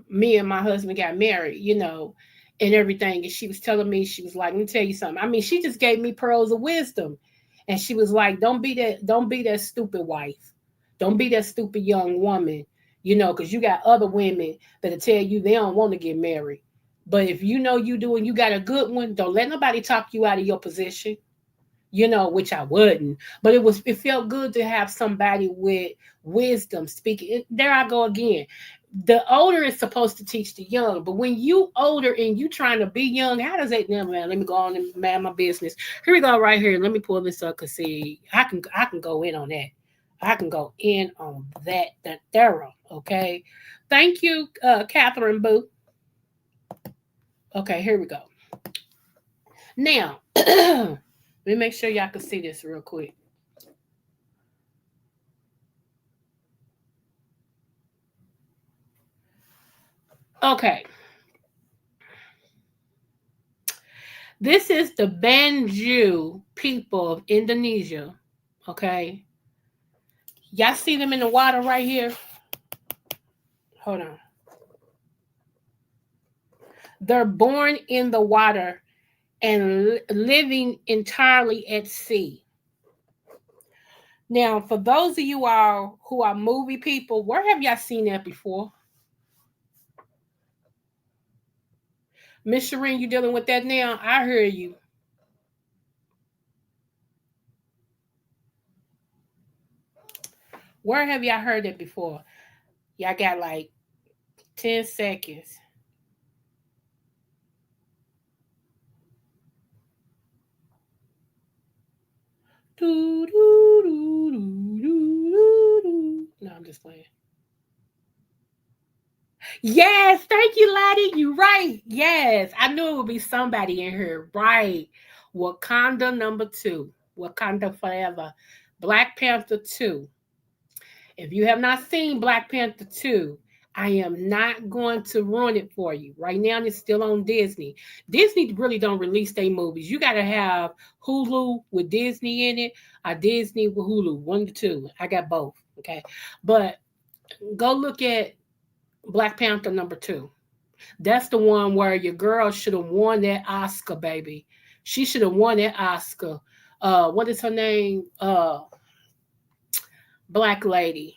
me and my husband got married, and everything. And she was telling me, she was like, let me tell you something. I mean, she just gave me pearls of wisdom. And she was like, don't be that stupid wife. Don't be that stupid young woman, because you got other women that'll tell you they don't want to get married. But if you know you do and you got a good one, don't let nobody talk you out of your position, which I wouldn't. But it felt good to have somebody with wisdom speaking. There I go again. The older is supposed to teach the young, but when you older and you trying to be young, how does that? Now, man, let me go on and man my business. Here we go, right here. Let me pull this up, cause see, I can go in on that. I can go in on that thorough. Okay, thank you, Catherine Boo. Okay, here we go. Now, let me make sure y'all can see this real quick. Okay, this is the Banju people of Indonesia. Okay, y'all see them in the water right here? Hold on. They're born in the water and living entirely at sea. Now, for those of you all who are movie people, where have y'all seen that before? Miss Shireen, you dealing with that now? I hear you. Where have y'all heard it before? Y'all got like 10 seconds. Doo, doo, doo, doo, doo, doo. No, I'm just playing. Yes, thank you, Laddie. You right. Yes, I knew it would be somebody in here. Right. Wakanda number two. Wakanda forever. Black Panther 2. If you have not seen Black Panther 2, I am not going to ruin it for you. Right now, it's still on Disney. Disney really don't release their movies. You got to have Hulu with Disney in it or Disney with Hulu, one to two. I got both. Okay. But go look at Black Panther number 2. That's the one where your girl should have won that Oscar, baby. She should have won that Oscar. What is her name? Black lady.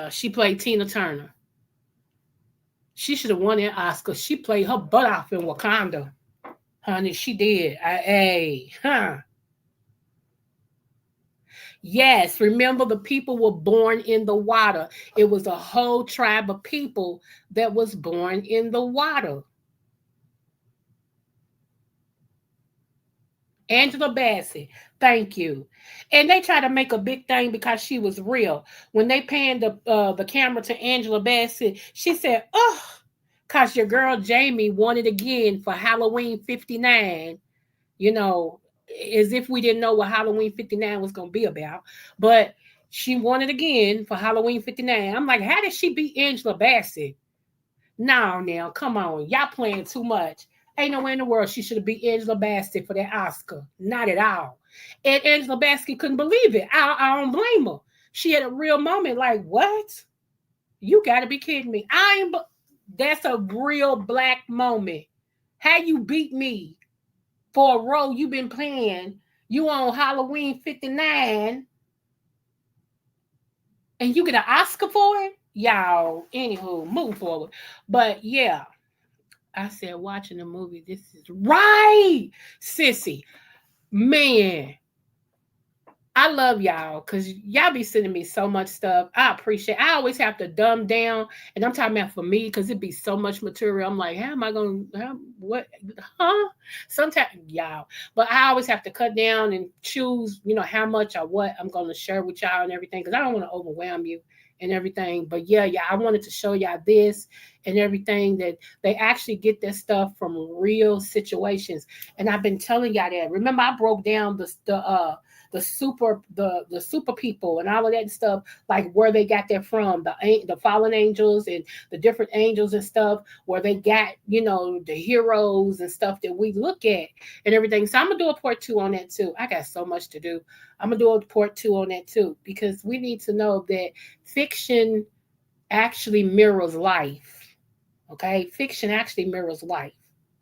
She played Tina Turner. She should have won that Oscar. She played her butt off in Wakanda. Honey, she did. Hey, huh? Yes, remember the people were born in the water. It was a whole tribe of people that was born in the water. Angela Bassett, thank you. And they try to make a big thing because she was real. When they panned the camera to Angela Bassett, she said, "Oh, cause your girl Jamie won it again for Halloween '59." You know, as if we didn't know what Halloween '59 was gonna be about. But she won it again for Halloween '59. I'm like, how did she beat Angela Bassett? No, now, come on. Y'all playing too much. Ain't no way in the world she should have beat Angela Bassett for that Oscar. Not at all. And Angela Bassett couldn't believe it. I don't blame her. She had a real moment like, what? You got to be kidding me. That's a real black moment. How you beat me for a role you've been playing? You on Halloween '59 and you get an Oscar for it? Y'all, anywho, move forward. But yeah, I said, watching the movie, this is right, sissy. Man, I love y'all because y'all be sending me so much stuff. I appreciate. I always have to dumb down, and I'm talking about for me because it be so much material. I'm like, how am I going? What? Huh? Sometimes y'all, but I always have to cut down and choose. How much or what I'm going to share with y'all and everything because I don't want to overwhelm you and everything. But yeah, I wanted to show y'all this and everything that they actually get this stuff from real situations. And I've been telling y'all that. Remember, I broke down the super people and all of that stuff, like where they got that from, the fallen angels and the different angels and stuff, where they got the heroes and stuff that we look at and everything. So I'm gonna do a part 2 on that too. I got so much to do. I'm gonna do a part 2 on that too because we need to know that fiction actually mirrors life. Okay, fiction actually mirrors life.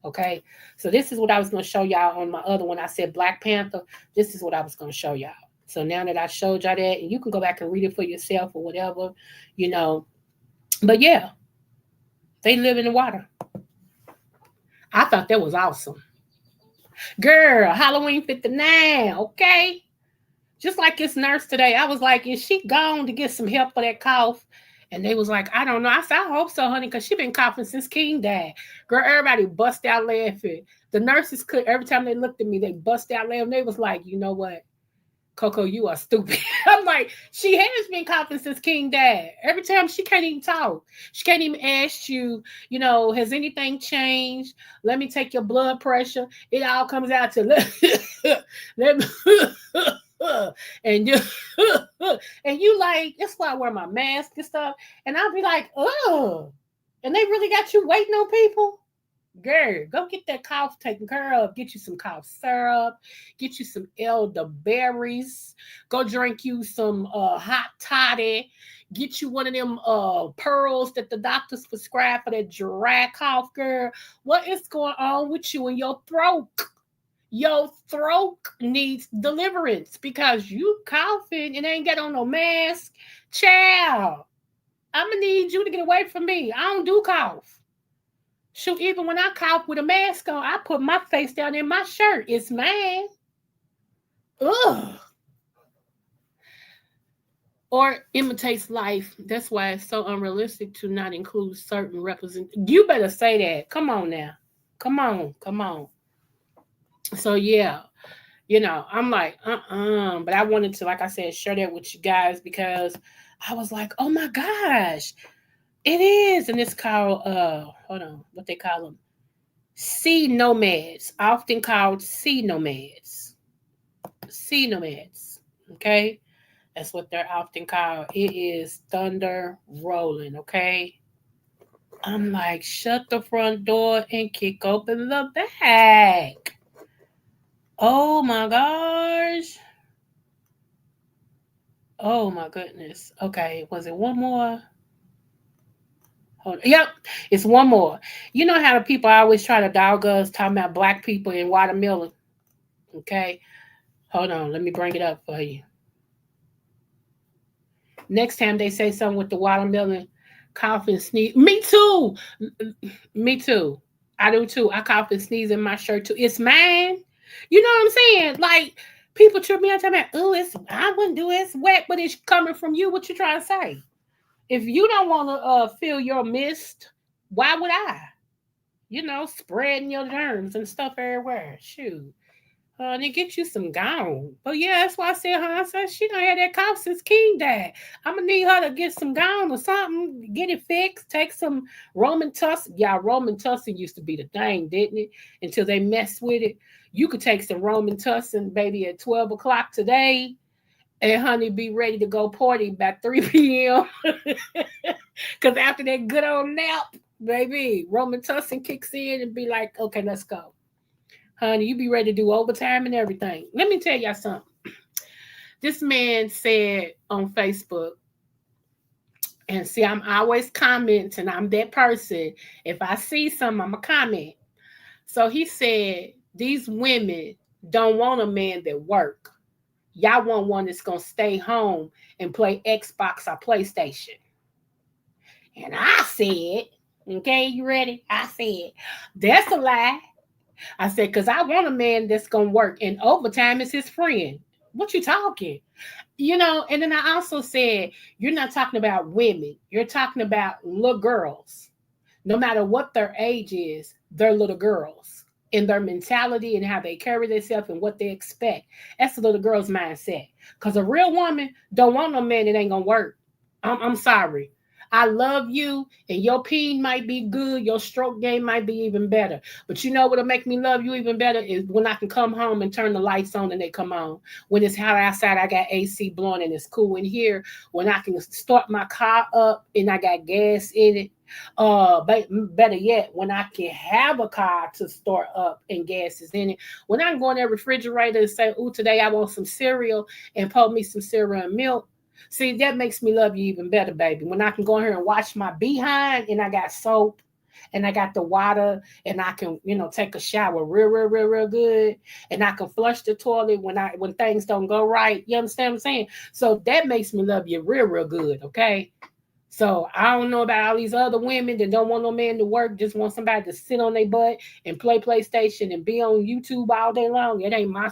Okay, so this is what I was going to show y'all on my other one. I said Black Panther. This is what I was going to show y'all. So now that I showed y'all that, and you can go back and read it for yourself or whatever, you know. But yeah, they live in the water. I thought that was awesome. Girl, Halloween '59, okay? Just like this nurse today, I was like, is she gone to get some help for that cough? And they was like, I don't know. I said, I hope so, honey, because she been coughing since King died. Girl, everybody bust out laughing. The nurses could, every time they looked at me, they bust out laughing. They was like, you know what? Coco, you are stupid. I'm like, she has been coughing since King died. Every time she can't even talk. She can't even ask you, has anything changed? Let me take your blood pressure. It all comes out to let me and you and you like, that's why I wear my mask and stuff. And I'll be like, oh, and they really got you waiting on people. Girl, go get that cough taken care of. Get you some cough syrup. Get you some elderberries. Go drink you some hot toddy. Get you one of them pearls that the doctors prescribe for that dry cough, girl. What is going on with you in your throat? Your throat needs deliverance because you coughing and ain't got on no mask. Child, I'm gonna need you to get away from me. I don't do cough. Shoot, even when I cough with a mask on, I put my face down in my shirt. It's mine. Ugh. Or imitates life. That's why it's so unrealistic to not include certain represent. You better say that. Come on now. Come on. Come on. So yeah, I'm like, but I wanted to, like I said, share that with you guys because I was like, oh my gosh, it is. And it's called hold on, what they call them? Sea nomads, often called sea nomads. Sea nomads. Okay. That's what they're often called. It is thunder rolling, okay? I'm like, shut the front door and kick open the back. Oh my gosh. Oh my goodness. Okay, was it one more? Hold on. Yep, it's one more. You know how the people always try to dog us talking about black people in watermelon? Okay, hold on. Let me bring it up for you. Next time they say something with the watermelon, cough and sneeze. Me too. Me too. I do too. I cough and sneeze in my shirt too. It's mine. You know what I'm saying? Like people trip me out talking about, oh, it's I wouldn't do it. It's wet, but it's coming from you. What you trying to say? If you don't want to feel your mist, why would I? Spreading your germs and stuff everywhere. Shoot. And it get you some gone. But yeah, that's why I said, I said she done had that cough since King died. I'm gonna need her to get some gone or something, get it fixed, take some Roman Tussin. Yeah, Roman Tussin used to be the thing, didn't it? Until they messed with it. You could take some Roman Tussin, baby, at 12 o'clock today, and honey, be ready to go party by 3 p.m. Because after that good old nap, baby, Roman Tussin kicks in and be like, okay, let's go. Honey, you be ready to do overtime and everything. Let me tell y'all something. This man said on Facebook, and see, I'm always commenting. I'm that person. If I see something, I'm going to comment. So he said, these women don't want a man that work. Y'all want one that's going to stay home and play Xbox or PlayStation. And I said, okay, you ready? I said, that's a lie. I said, because I want a man that's going to work, and overtime is his friend. What you talking? And then I also said, you're not talking about women. You're talking about little girls. No matter what their age is, they're little girls. In their mentality and how they carry themselves and what they expect. That's the little girl's mindset. Because a real woman don't want no man that ain't going to work. I'm sorry. I love you, and your peen might be good. Your stroke game might be even better. But you know what'll make me love you even better is when I can come home and turn the lights on and they come on. When it's hot outside, I got AC blowing and it's cool in here. When I can start my car up and I got gas in it. Better yet, when I can have a car to start up and gas is in it. When I can go in that refrigerator and say, "Ooh, today I want some cereal," and pour me some cereal and milk. See, that makes me love you even better, baby. When I can go in here and wash my behind and I got soap and I got the water and I can, take a shower real, real, real, real good. And I can flush the toilet when things don't go right. You understand what I'm saying? So that makes me love you real, real good, okay? So I don't know about all these other women that don't want no man to work, just want somebody to sit on their butt and play PlayStation and be on YouTube all day long. It ain't my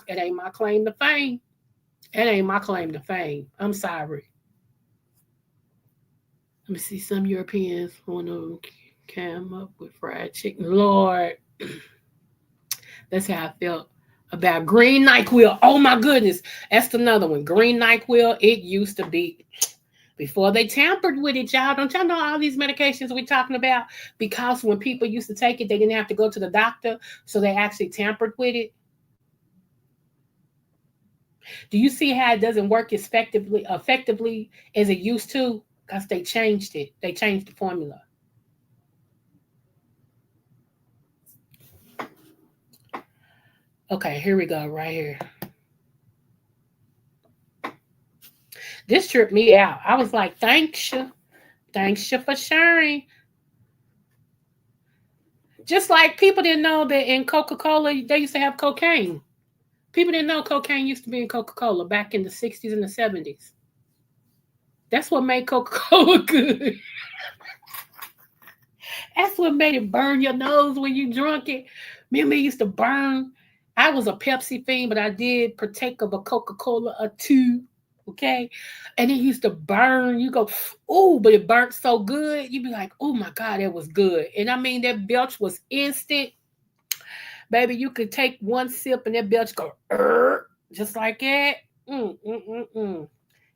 claim to fame. It ain't my claim to fame. I'm sorry. Let me see. Some Europeans want to come up with fried chicken. Lord, that's how I felt about green NyQuil. Oh my goodness, that's another one. Green NyQuil. It used to be before they tampered with it, y'all. Don't y'all know all these medications we're talking about? Because when people used to take it, they didn't have to go to the doctor, so they actually tampered with it. Do you see how it doesn't work as effectively as it used to? Because they changed it. They changed the formula. Okay, here we go, right here. This tripped me out. I was like, thanks you. Thanks you for sharing. Just like people didn't know that in Coca-Cola, they used to have cocaine. People didn't know cocaine used to be in Coca-Cola back in the 60s and the 70s. That's what made Coca-Cola good. That's what made it burn your nose when you drunk it. Me and me used to burn. I was a Pepsi fiend, but I did partake of a Coca-Cola or two. Okay. And it used to burn. You go, oh, but it burnt so good. You'd be like, oh my God, that was good. And I mean, that belch was instant. Baby, you could take one sip and that belch go, just like that. Mm, mm, mm, mm.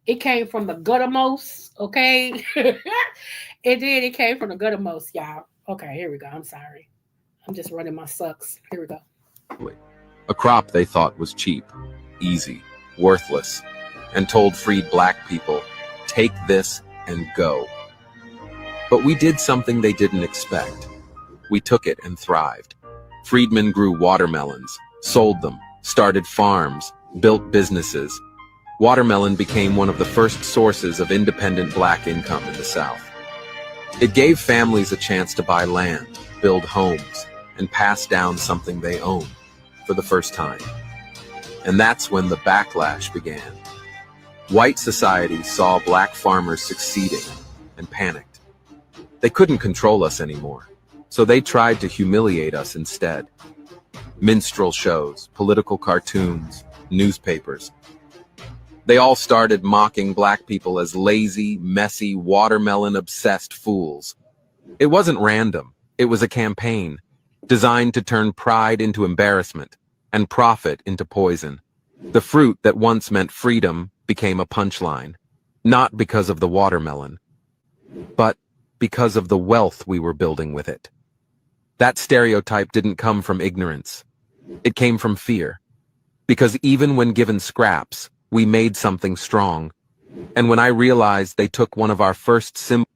It came from the guttermost, okay? It did. It came from the guttermost, y'all. Okay, here we go. I'm sorry. I'm just running my sucks. Here we go. A crop they thought was cheap, easy, worthless, and told freed black people, take this and go. But we did something they didn't expect. We took it and thrived. Freedmen grew watermelons, sold them, started farms, built businesses. Watermelon became one of the first sources of independent black income in the South. It gave families a chance to buy land, build homes, and pass down something they owned for the first time. And that's when the backlash began. White society saw black farmers succeeding and panicked. They couldn't control us anymore, so they tried to humiliate us instead. Minstrel shows, political cartoons, newspapers. They all started mocking black people as lazy, messy, watermelon-obsessed fools. It wasn't random. It was a campaign designed to turn pride into embarrassment and profit into poison. The fruit that once meant freedom became a punchline, not because of the watermelon, but because of the wealth we were building with it. That stereotype didn't come from ignorance. It came from fear. Because even when given scraps, we made something strong. And when I realized they took one of our first symbols.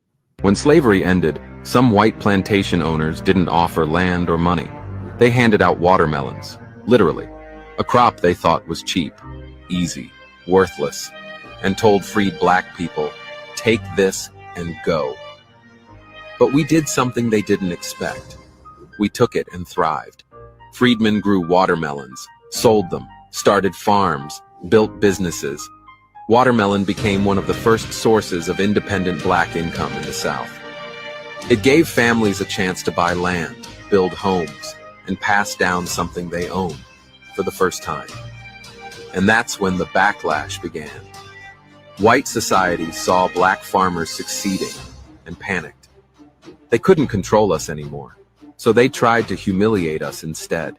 When slavery ended, some white plantation owners didn't offer land or money. They handed out watermelons, literally, a crop they thought was cheap, easy, worthless, and told freed black people, take this and go. But we did something they didn't expect. We took it and thrived. Freedmen grew watermelons, sold them, started farms, built businesses. Watermelon became one of the first sources of independent black income in the South. It gave families a chance to buy land, build homes, and pass down something they owned for the first time. And that's when the backlash began. White society saw black farmers succeeding and panicked. They couldn't control us anymore, so they tried to humiliate us instead.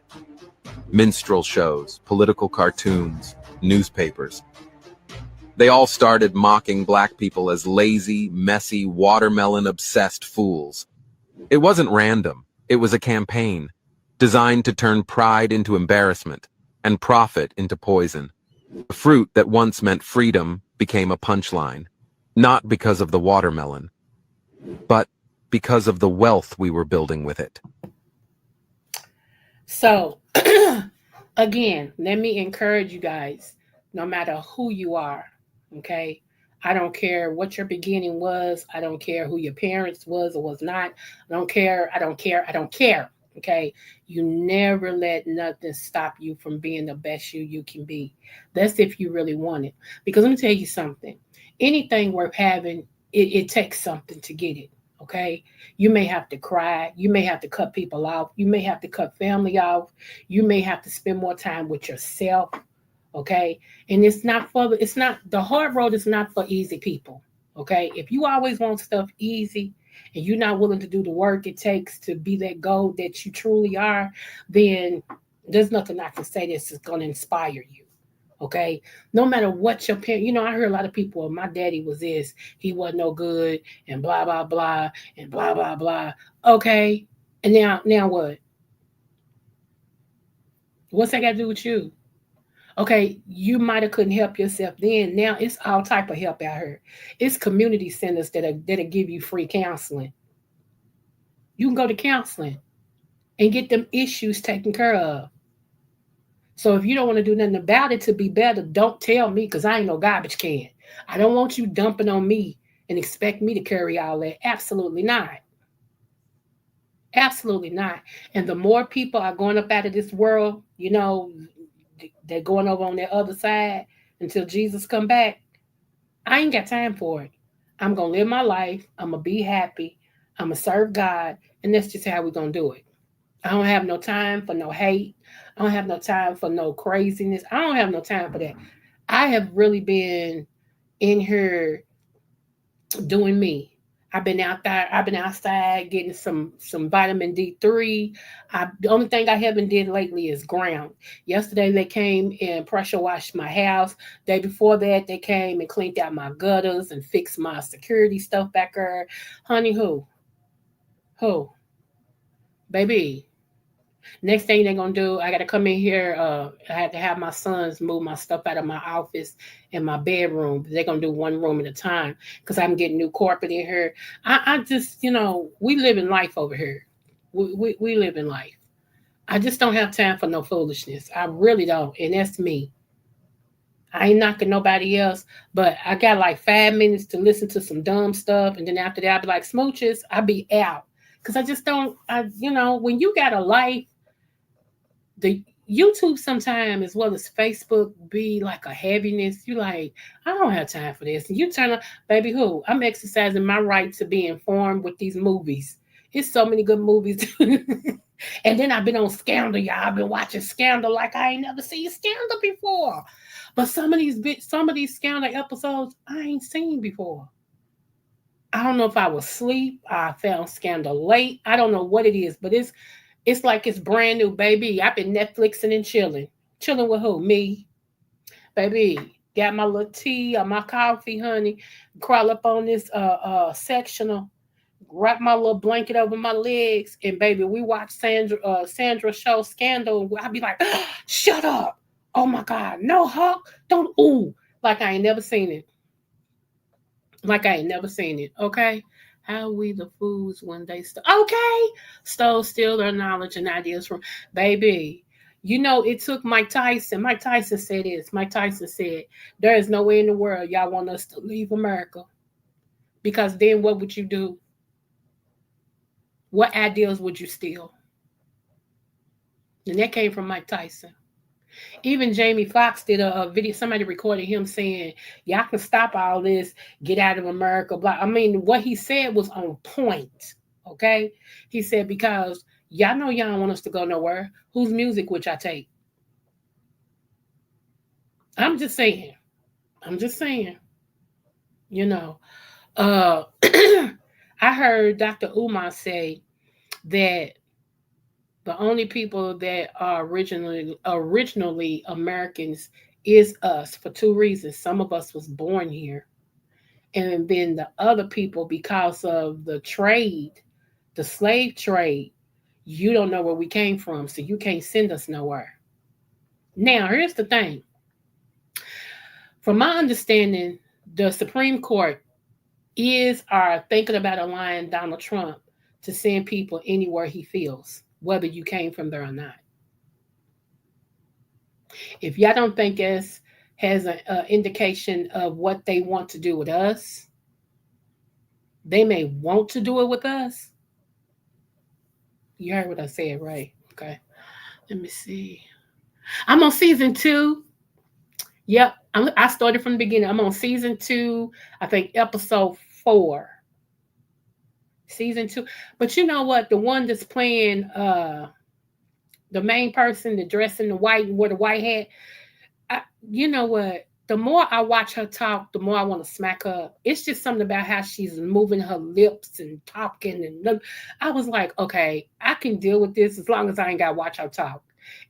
Minstrel shows, political cartoons, newspapers. They all started mocking black people as lazy, messy, watermelon-obsessed fools. It wasn't random. It was a campaign designed to turn pride into embarrassment and profit into poison. The fruit that once meant freedom became a punchline, not because of the watermelon, but because of the wealth we were building with it. So, again, let me encourage you guys, no matter who you are, okay? I don't care what your beginning was. I don't care who your parents was or was not. I don't care. I don't care. I don't care. Okay. You never let nothing stop you from being the best you can be. That's if you really want it. Because let me tell you something. Anything worth having, it takes something to get it. Okay. You may have to cry. You may have to cut people off. You may have to cut family off. You may have to spend more time with yourself. Okay. And it's not the hard road is not for easy people. Okay. If you always want stuff easy and you're not willing to do the work it takes to be that goal that you truly are, then there's nothing I can say that's going to inspire you. Okay. No matter what your parent, I heard a lot of people, my daddy was this, he wasn't no good, and blah, blah, blah, and blah, blah, blah. Okay. And now what? What's that got to do with you? Okay, you might have couldn't help yourself then. Now it's all type of help out here. It's community centers that'll give you free counseling. You can go to counseling and get them issues taken care of. So if you don't want to do nothing about it to be better, don't tell me because I ain't no garbage can. I don't want you dumping on me and expect me to carry all that. Absolutely not. Absolutely not. And the more people are going up out of this world, they're going over on the other side until Jesus come back. I ain't got time for it. I'm gonna live my life. I'm gonna be happy. I'm going to serve God, and that's just how we're going to do it. I don't have no time for no hate. I don't have no time for no craziness. I don't have no time for that. I have really been in here doing me. I've been out there. I've been outside getting some vitamin D3. The only thing I haven't did lately is ground. Yesterday they came and pressure washed my house. Day before that they came and cleaned out my gutters and fixed my security stuff back there. Honey, who, baby? Next thing they're gonna do, I gotta come in here. I had to have my sons move my stuff out of my office and my bedroom. They're gonna do one room at a time because I'm getting new carpet in here. I just, we live in life over here. We live in life. I just don't have time for no foolishness. I really don't, and that's me. I ain't knocking nobody else, but I got like 5 minutes to listen to some dumb stuff, and then after that, I'll be like smooches. I'll be out because I just don't. When you got a life, the YouTube sometimes as well as Facebook be like a heaviness. You like, I don't have time for this. And you turn on, baby, who? I'm exercising my right to be informed with these movies. It's so many good movies. And then I've been on Scandal, y'all. I've been watching Scandal like I ain't never seen Scandal before. But some of these Scandal episodes I ain't seen before. I don't know if I was asleep. I found Scandal late. I don't know what it is, but it's like it's brand new, baby. I've been Netflixing and chilling. Chilling with who? Me. Baby. Got my little tea or my coffee, honey. Crawl up on this sectional. Wrap my little blanket over my legs. And baby, we watch Sandra show Scandal. I'll be like, shut up. Oh my God. No, Huck. Don't ooh. Like I ain't never seen it. Like I ain't never seen it. Okay. How we the fools when they stole steal their knowledge and ideas from baby. It took Mike Tyson. Mike Tyson said this. Mike Tyson said, there is no way in the world y'all want us to leave America. Because then what would you do? What ideas would you steal? And that came from Mike Tyson. Even Jamie Foxx did a video. Somebody recorded him saying, "Y'all can stop all this. Get out of America." Blah. I mean, what he said was on point. Okay, he said because y'all know y'all don't want us to go nowhere. Whose music would y'all take? I'm just saying. I'm just saying. You know. Uh, I heard Dr. Umar say that the only people that are originally Americans is us for two reasons. Some of us was born here, and then the other people because of the trade, the slave trade. You don't know where we came from, so you can't send us nowhere. Now, here's the thing. From my understanding, the Supreme Court is are thinking about allowing Donald Trump to send people anywhere he feels, whether you came from there or not. If y'all don't think it's has an indication of what they want to do with us, they may want to do it with us. You heard what I said, right? Okay. Let me see. I'm on season 2. Yep. I started from the beginning. I'm on season 2. I think episode 4. Season 2. But you know what? The one that's playing the main person, the dress in the white and wear the white hat, you know what? The more I watch her talk, the more I want to smack her. It's just something about how she's moving her lips and talking. And I was like, okay, I can deal with this as long as I ain't got to watch her talk.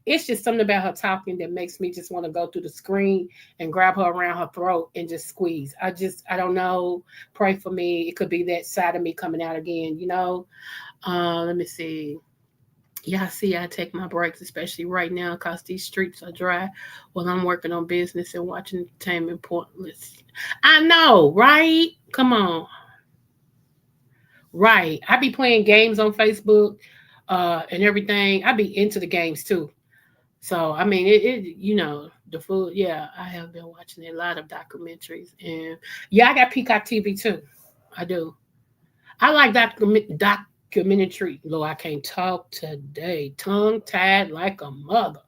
It's just something about her talking that makes me just want to go through the screen and grab her around her throat and just squeeze. I don't know. Pray for me. It could be that side of me coming out again. Let me see. Yeah, I see, I take my breaks, especially right now, because these streets are dry while I'm working on business and watching entertainment pointless. I know, right? Come on. Right. I be playing games on Facebook and everything. I be into the games too. So, I mean, the food, yeah, I have been watching a lot of documentaries. And yeah, I got Peacock TV too. I do. I like documentary. Lord, I can't talk today. Tongue tied like a mother.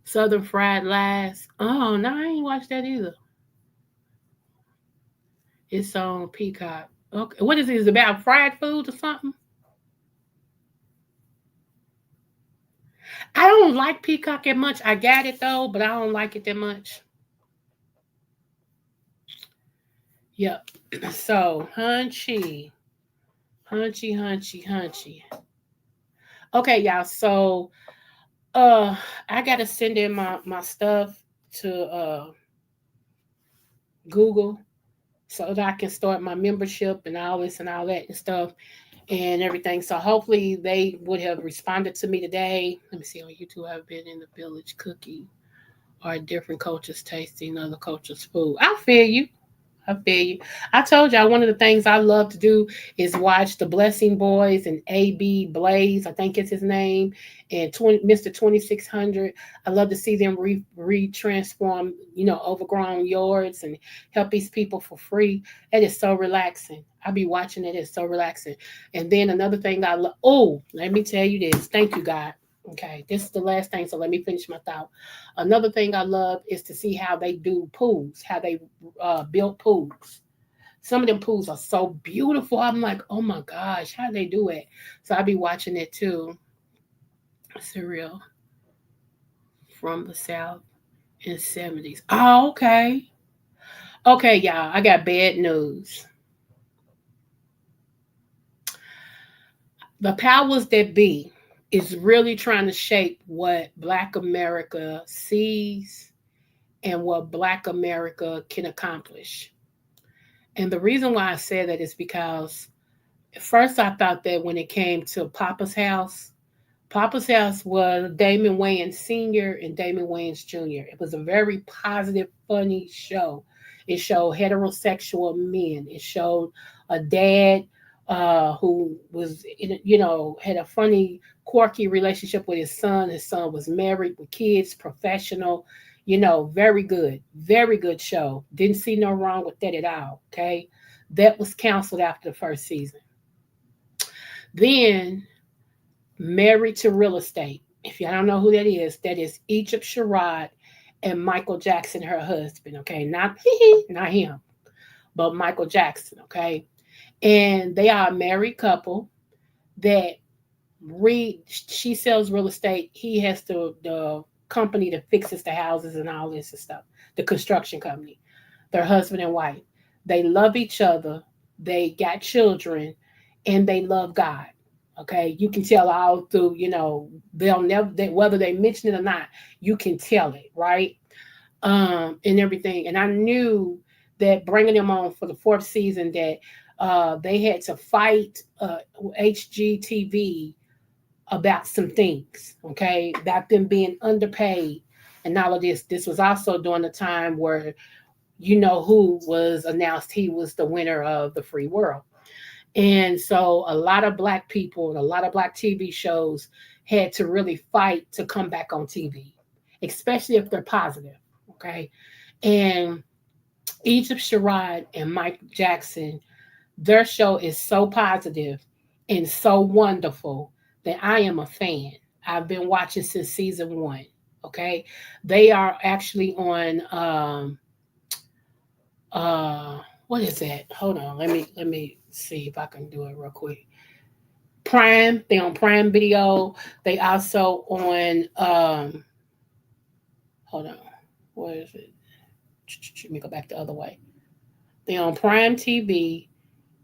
Southern Fried Lies. Oh, no, I ain't watched that either. It's on Peacock. Okay, what is it? Is it about fried food or something? I don't like Peacock that much. I got it though, but I don't like it that much. Yep. So hunchy, hunchy. Okay, y'all. So I gotta send in my stuff to Google so that I can start my membership and all this and all that and stuff and everything. So hopefully they would have responded to me today. Let me see on YouTube. I've been in the village cooking or different cultures tasting other cultures' food. I feel you. I feel you. I told y'all one of the things I love to do is watch the Blessing Boys and AB Blaze, I think it's his name, and Mr. 2600. I love to see them retransform, overgrown yards and help these people for free. It is so relaxing. I be watching it. It's so relaxing. And then another thing I love. Oh, let me tell you this. Thank you, God. Okay, this is the last thing, so let me finish my thought. Another thing I love is to see how they do pools, how they built pools. Some of them pools are so beautiful. I'm like, oh my gosh, how do they do it? So I'll be watching it too. Surreal from the South in 70s. Oh, okay. Okay, y'all, I got bad news. The powers that be is really trying to shape what Black America sees and what Black America can accomplish. And the reason why I say that is because at first I thought that when it came to Papa's House was Damon Wayans Sr. and Damon Wayans Jr. It was a very positive, funny show. It showed heterosexual men. It showed a dad who was, had a funny, quirky relationship with his son. His son was married with kids, professional, very good show. Didn't see no wrong with that at all. Okay. That was canceled after the first season. Then Married to Real Estate. If y'all don't know who that is Egypt Sherrod and Michael Jackson, her husband. Okay, not not him, but Michael Jackson. Okay, and they are a married couple that she sells real estate. He has the company that fixes the houses and all this and stuff. The construction company. They're husband and wife. They love each other. They got children, and they love God. Okay, you can tell all through. They'll never whether they mention it or not. You can tell it, right? And everything. And I knew that bringing them on for the fourth season that they had to fight HGTV about some things, okay, about them being underpaid and all of this. This was also during the time where who was announced he was the winner of the free world. And so a lot of Black people and a lot of Black TV shows had to really fight to come back on TV, especially if they're positive. Okay. And Egypt Sherrod and Mike Jackson, their show is so positive and so wonderful that I am a fan. I've been watching since season one. Okay. They are actually on uh what is that? Hold on. Let me see if I can do it real quick. Prime, they on Prime Video. They also on hold on. What is it? Let me go back the other way. They on Prime TV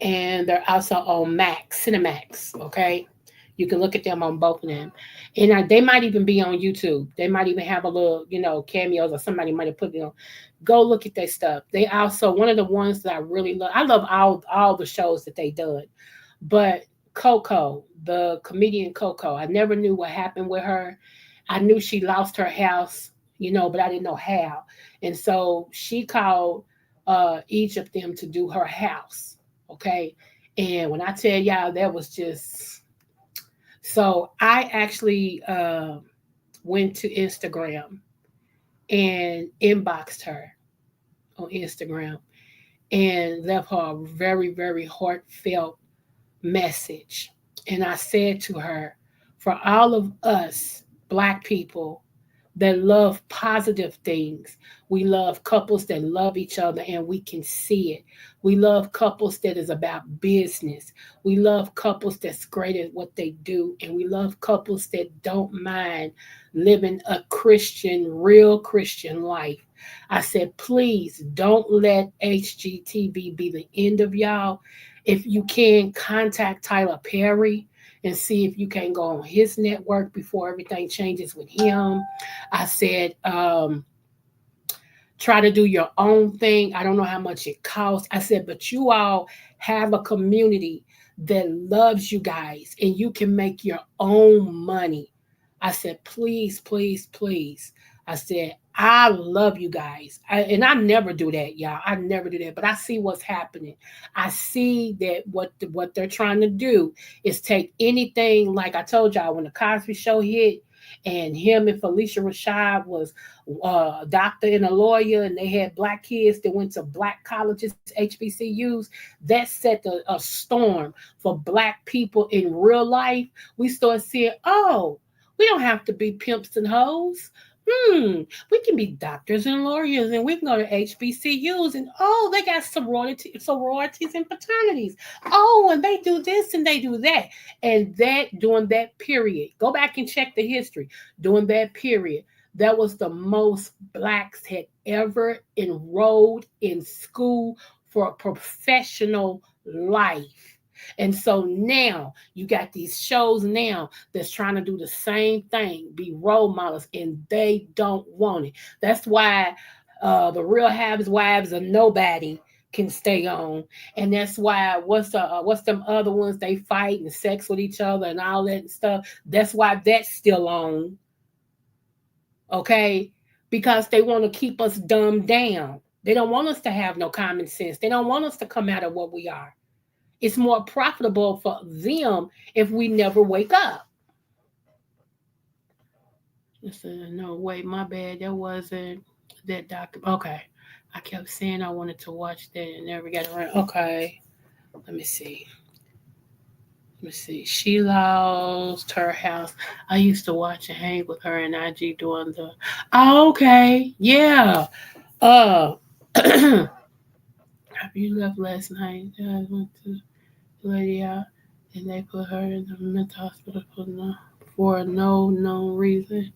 and they're also on Max, Cinemax. Okay, you can look at them on both of them, and they might even be on YouTube. They might even have a little, cameos, or somebody might have put them on. Go look at their stuff. They also one of the ones that I really love. I love all the shows that they done, but Coco, the comedian Coco, I never knew what happened with her. I knew she lost her house, but I didn't know how, and so she called each of them to do her house. Okay. And when I tell y'all, that was just so I actually went to Instagram and inboxed her on Instagram and left her a very, very heartfelt message. And I said to her, for all of us Black people, that love positive things. We love couples that love each other and we can see it. We love couples that is about business. We love couples that's great at what they do. And we love couples that don't mind living a Christian, real Christian life. I said, please don't let HGTV be the end of y'all. If you can, contact Tyler Perry and see if you can go on his network before everything changes with him. I said, try to do your own thing. I don't know how much it costs. I said, but you all have a community that loves you guys and you can make your own money. I said, please, please, please. I said, I love you guys. And I never do that, y'all. I never do that. But I see what's happening. I see that what they're trying to do is take anything, like I told y'all, when the Cosby Show hit, and him and Felicia Rashad was a doctor and a lawyer, and they had black kids that went to black colleges, HBCUs. That set a storm for black people in real life. We start seeing, oh, we don't have to be pimps and hoes. We can be doctors and lawyers, and we can go to HBCUs, and oh, they got sororities and fraternities. Oh, and they do this and they do that, and that during that period, go back and check the history. During that period, that was the most blacks had ever enrolled in school for a professional life. And so now you got these shows now that's trying to do the same thing, be role models, and they don't want it. That's why the Real Housewives of Nobody can stay on, and that's why what's them other ones they fight and sex with each other and all that stuff. That's why that's still on, okay? Because they want to keep us dumbed down. They don't want us to have no common sense. They don't want us to come out of what we are. It's more profitable for them if we never wake up. No, wait, my bad. That wasn't that doctor. Okay. I kept saying I wanted to watch that and never got around. Okay. Let me see. Let me see. She lost her house. I used to watch and hang with her and IG doing the. Oh, okay. Yeah. Uh, have you left last night? I went to lady out and they put her in the mental hospital for no known reason.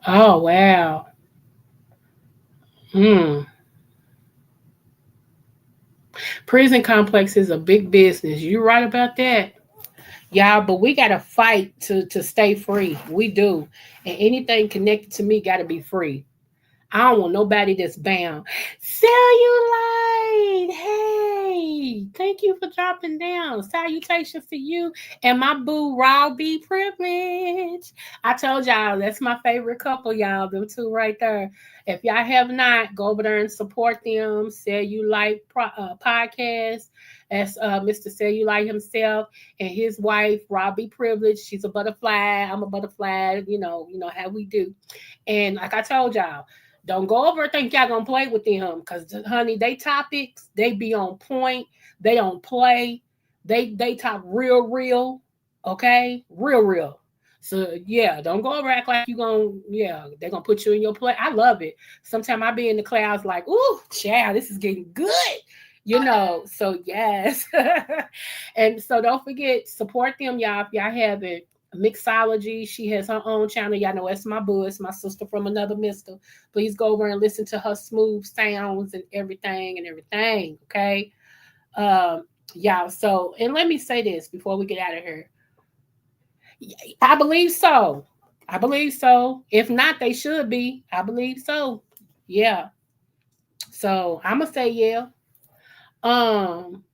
Oh wow. Hmm. Prison complex is a big business. You're right about that. Y'all, but we gotta fight to stay free. We do. And anything connected to me gotta be free. I don't want nobody that's bound. Cellulite, hey, thank you for dropping down. Salutations to you and my boo, Robbie Privilege. I told y'all that's my favorite couple, y'all. Them two right there. If y'all have not, go over there and support them. Podcast. That's Mr. Cellulite himself and his wife, Robbie Privilege. She's a butterfly. I'm a butterfly. You know how we do. And like I told y'all, don't go over and think y'all gonna play with them, cause honey, they topics they be on point. They don't play. They talk real, okay, real. So yeah, don't go over act like you gonna they're gonna put you in your play. I love it. Sometimes I be in the clouds like, ooh, child, this is getting good. So yes. And so don't forget, support them, y'all, if y'all haven't. Mixology. She has her own channel. Y'all know it's my boo. It's my sister from another mister. Please go over and listen to her smooth sounds and everything. Okay. Y'all. So, and let me say this before we get out of here. I believe so. I believe so. If not, they should be. I believe so. Yeah. So I'm gonna say yeah. Um,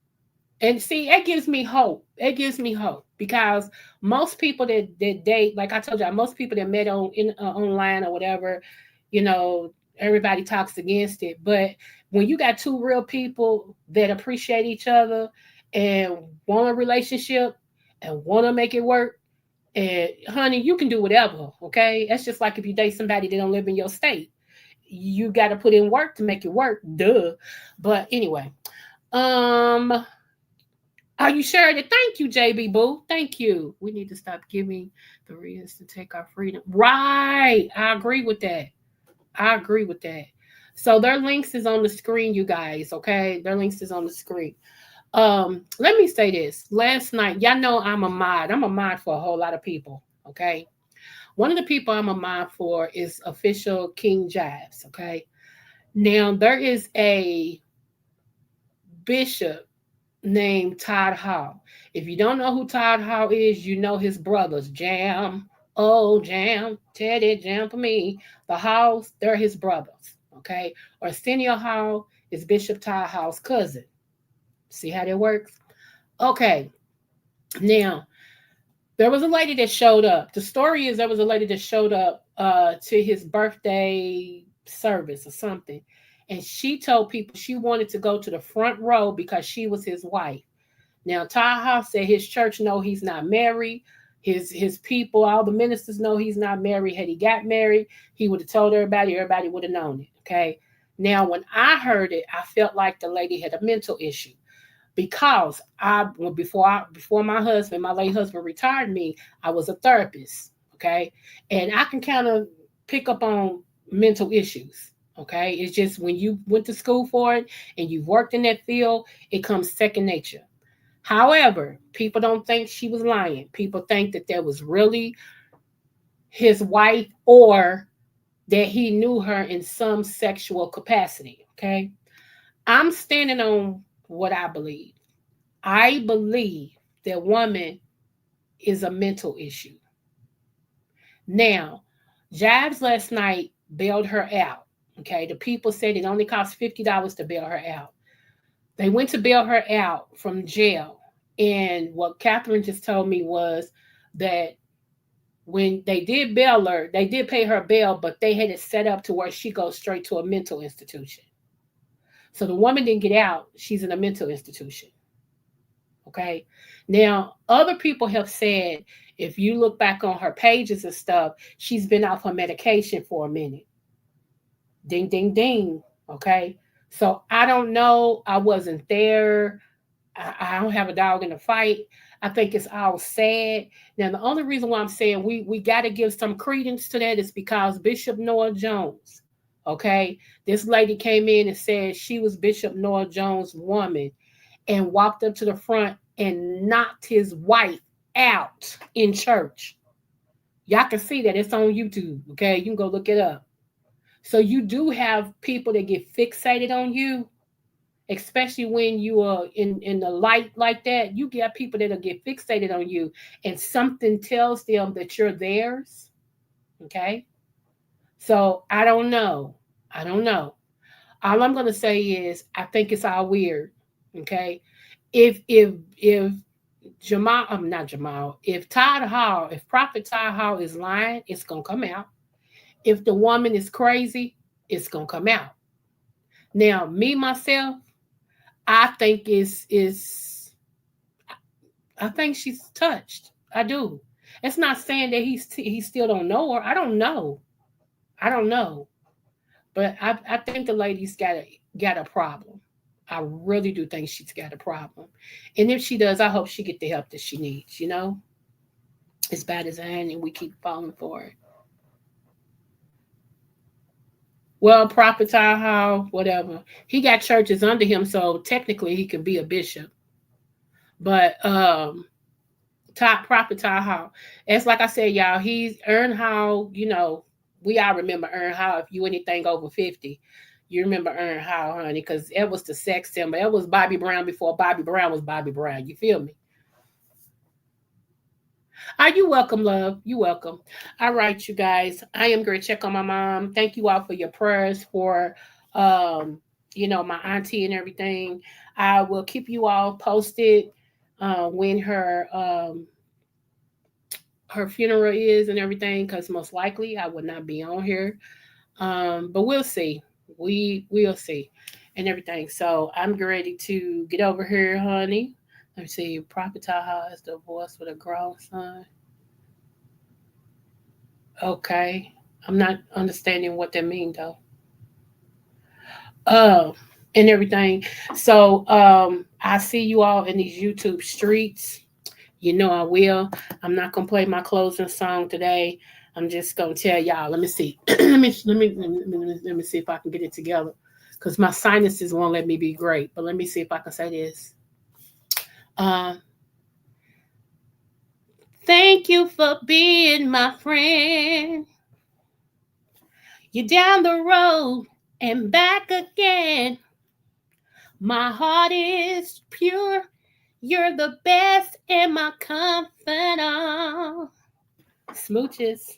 And see, it gives me hope. It gives me hope because most people that date, like I told you, most people that met online or whatever, you know, everybody talks against it. But when you got two real people that appreciate each other and want a relationship and want to make it work, and honey, you can do whatever. Okay, that's just like if you date somebody that don't live in your state, you got to put in work to make it work. Duh. But anyway, um Are you sure that? Thank you, JB Boo. Thank you. We need to stop giving the reasons to take our freedom. Right. I agree with that. I agree with that. So their links is on the screen, you guys. Okay, their links is on the screen. Let me say this. Last night, y'all know I'm a mod. I'm a mod for a whole lot of people. Okay. One of the people I'm a mod for is official King Jives. Okay. Now there is a bishop named Todd Hall. If you don't know who Todd Hall is, you know his brothers, Jam, oh Jam, Teddy, Jam for me. The Halls, they're his brothers. Okay. Arsenio Hall is Bishop Todd Hall's cousin. See how that works? Okay. Now, there was a lady that showed up. The story is there was a lady that showed up to his birthday service or something. And she told people she wanted to go to the front row because she was his wife. Now, Taha said his church know he's not married. His people, all the ministers know he's not married. Had he got married, he would have told everybody. Everybody would have known it. Okay. Now, when I heard it, I felt like the lady had a mental issue because before my husband, my late husband retired me, I was a therapist. Okay. And I can kind of pick up on mental issues. Okay. It's just when you went to school for it and you've worked in that field, it comes second nature. However, people don't think she was lying. People think that that was really his wife or that he knew her in some sexual capacity. Okay. I'm standing on what I believe. I believe that woman is a mental issue. Now, Jabs last night bailed her out. Okay. The people said it only cost $50 to bail her out. They went to bail her out from jail. And what Catherine just told me was that when they did bail her, they did pay her bail, but they had it set up to where she goes straight to a mental institution. So the woman didn't get out. She's in a mental institution. Okay. Now, other people have said if you look back on her pages and stuff, she's been off her medication for a minute. Ding, ding, ding. Okay. So I don't know. I wasn't there. I don't have a dog in the fight. I think it's all sad. Now, the only reason why I'm saying we got to give some credence to that is because Bishop Noah Jones, okay, this lady came in and said she was Bishop Noah Jones' woman and walked up to the front and knocked his wife out in church. Y'all can see that. It's on YouTube, okay? You can go look it up. So you do have people that get fixated on you, especially when you are in the light like that. You get people that'll get fixated on you and something tells them that you're theirs. Okay. So I don't know. I don't know. All I'm gonna say is I think it's all weird. Okay. If Jamal, I'm not Jamal, if Todd Hall, if Prophet Todd Hall is lying, it's gonna come out. If the woman is crazy, it's gonna come out. Now, me myself, I think I think she's touched. I do. It's not saying that he still don't know her. I don't know. I don't know. But I think the lady's got a problem. I really do think she's got a problem. And if she does, I hope she get the help that she needs, you know? As bad as I am and we keep falling for it. Well, Prophet Tahoe, whatever. He got churches under him, so technically he could be a bishop. But top Prophet Tahoe. It's like I said, y'all, he's Ern Hall, you know, we all remember Ern Hall. If you anything over 50, you remember Ern Hall, honey, because it was the sex symbol. It was Bobby Brown before Bobby Brown was Bobby Brown. You feel me? Are you welcome, love? You welcome. All right, you guys. I am going to check on my mom. Thank you all for your prayers for my auntie and everything. I will keep you all posted when her funeral is and everything, because most likely I would not be on here. But we'll see. We'll see and everything. So I'm ready to get over here, honey. Let me see. Prophet Taha is divorced with a grown son. Okay. I'm not understanding what that means though. Oh, and everything. So I see you all in these YouTube streets. You know I will. I'm not gonna play my closing song today. I'm just gonna tell y'all. Let me see. Let me see if I can get it together. Cause my sinuses won't let me be great. But let me see if I can say this. Uh, Thank you for being my friend. You're down the road and back again. My heart is pure. You're the best and my confidant. Smooches.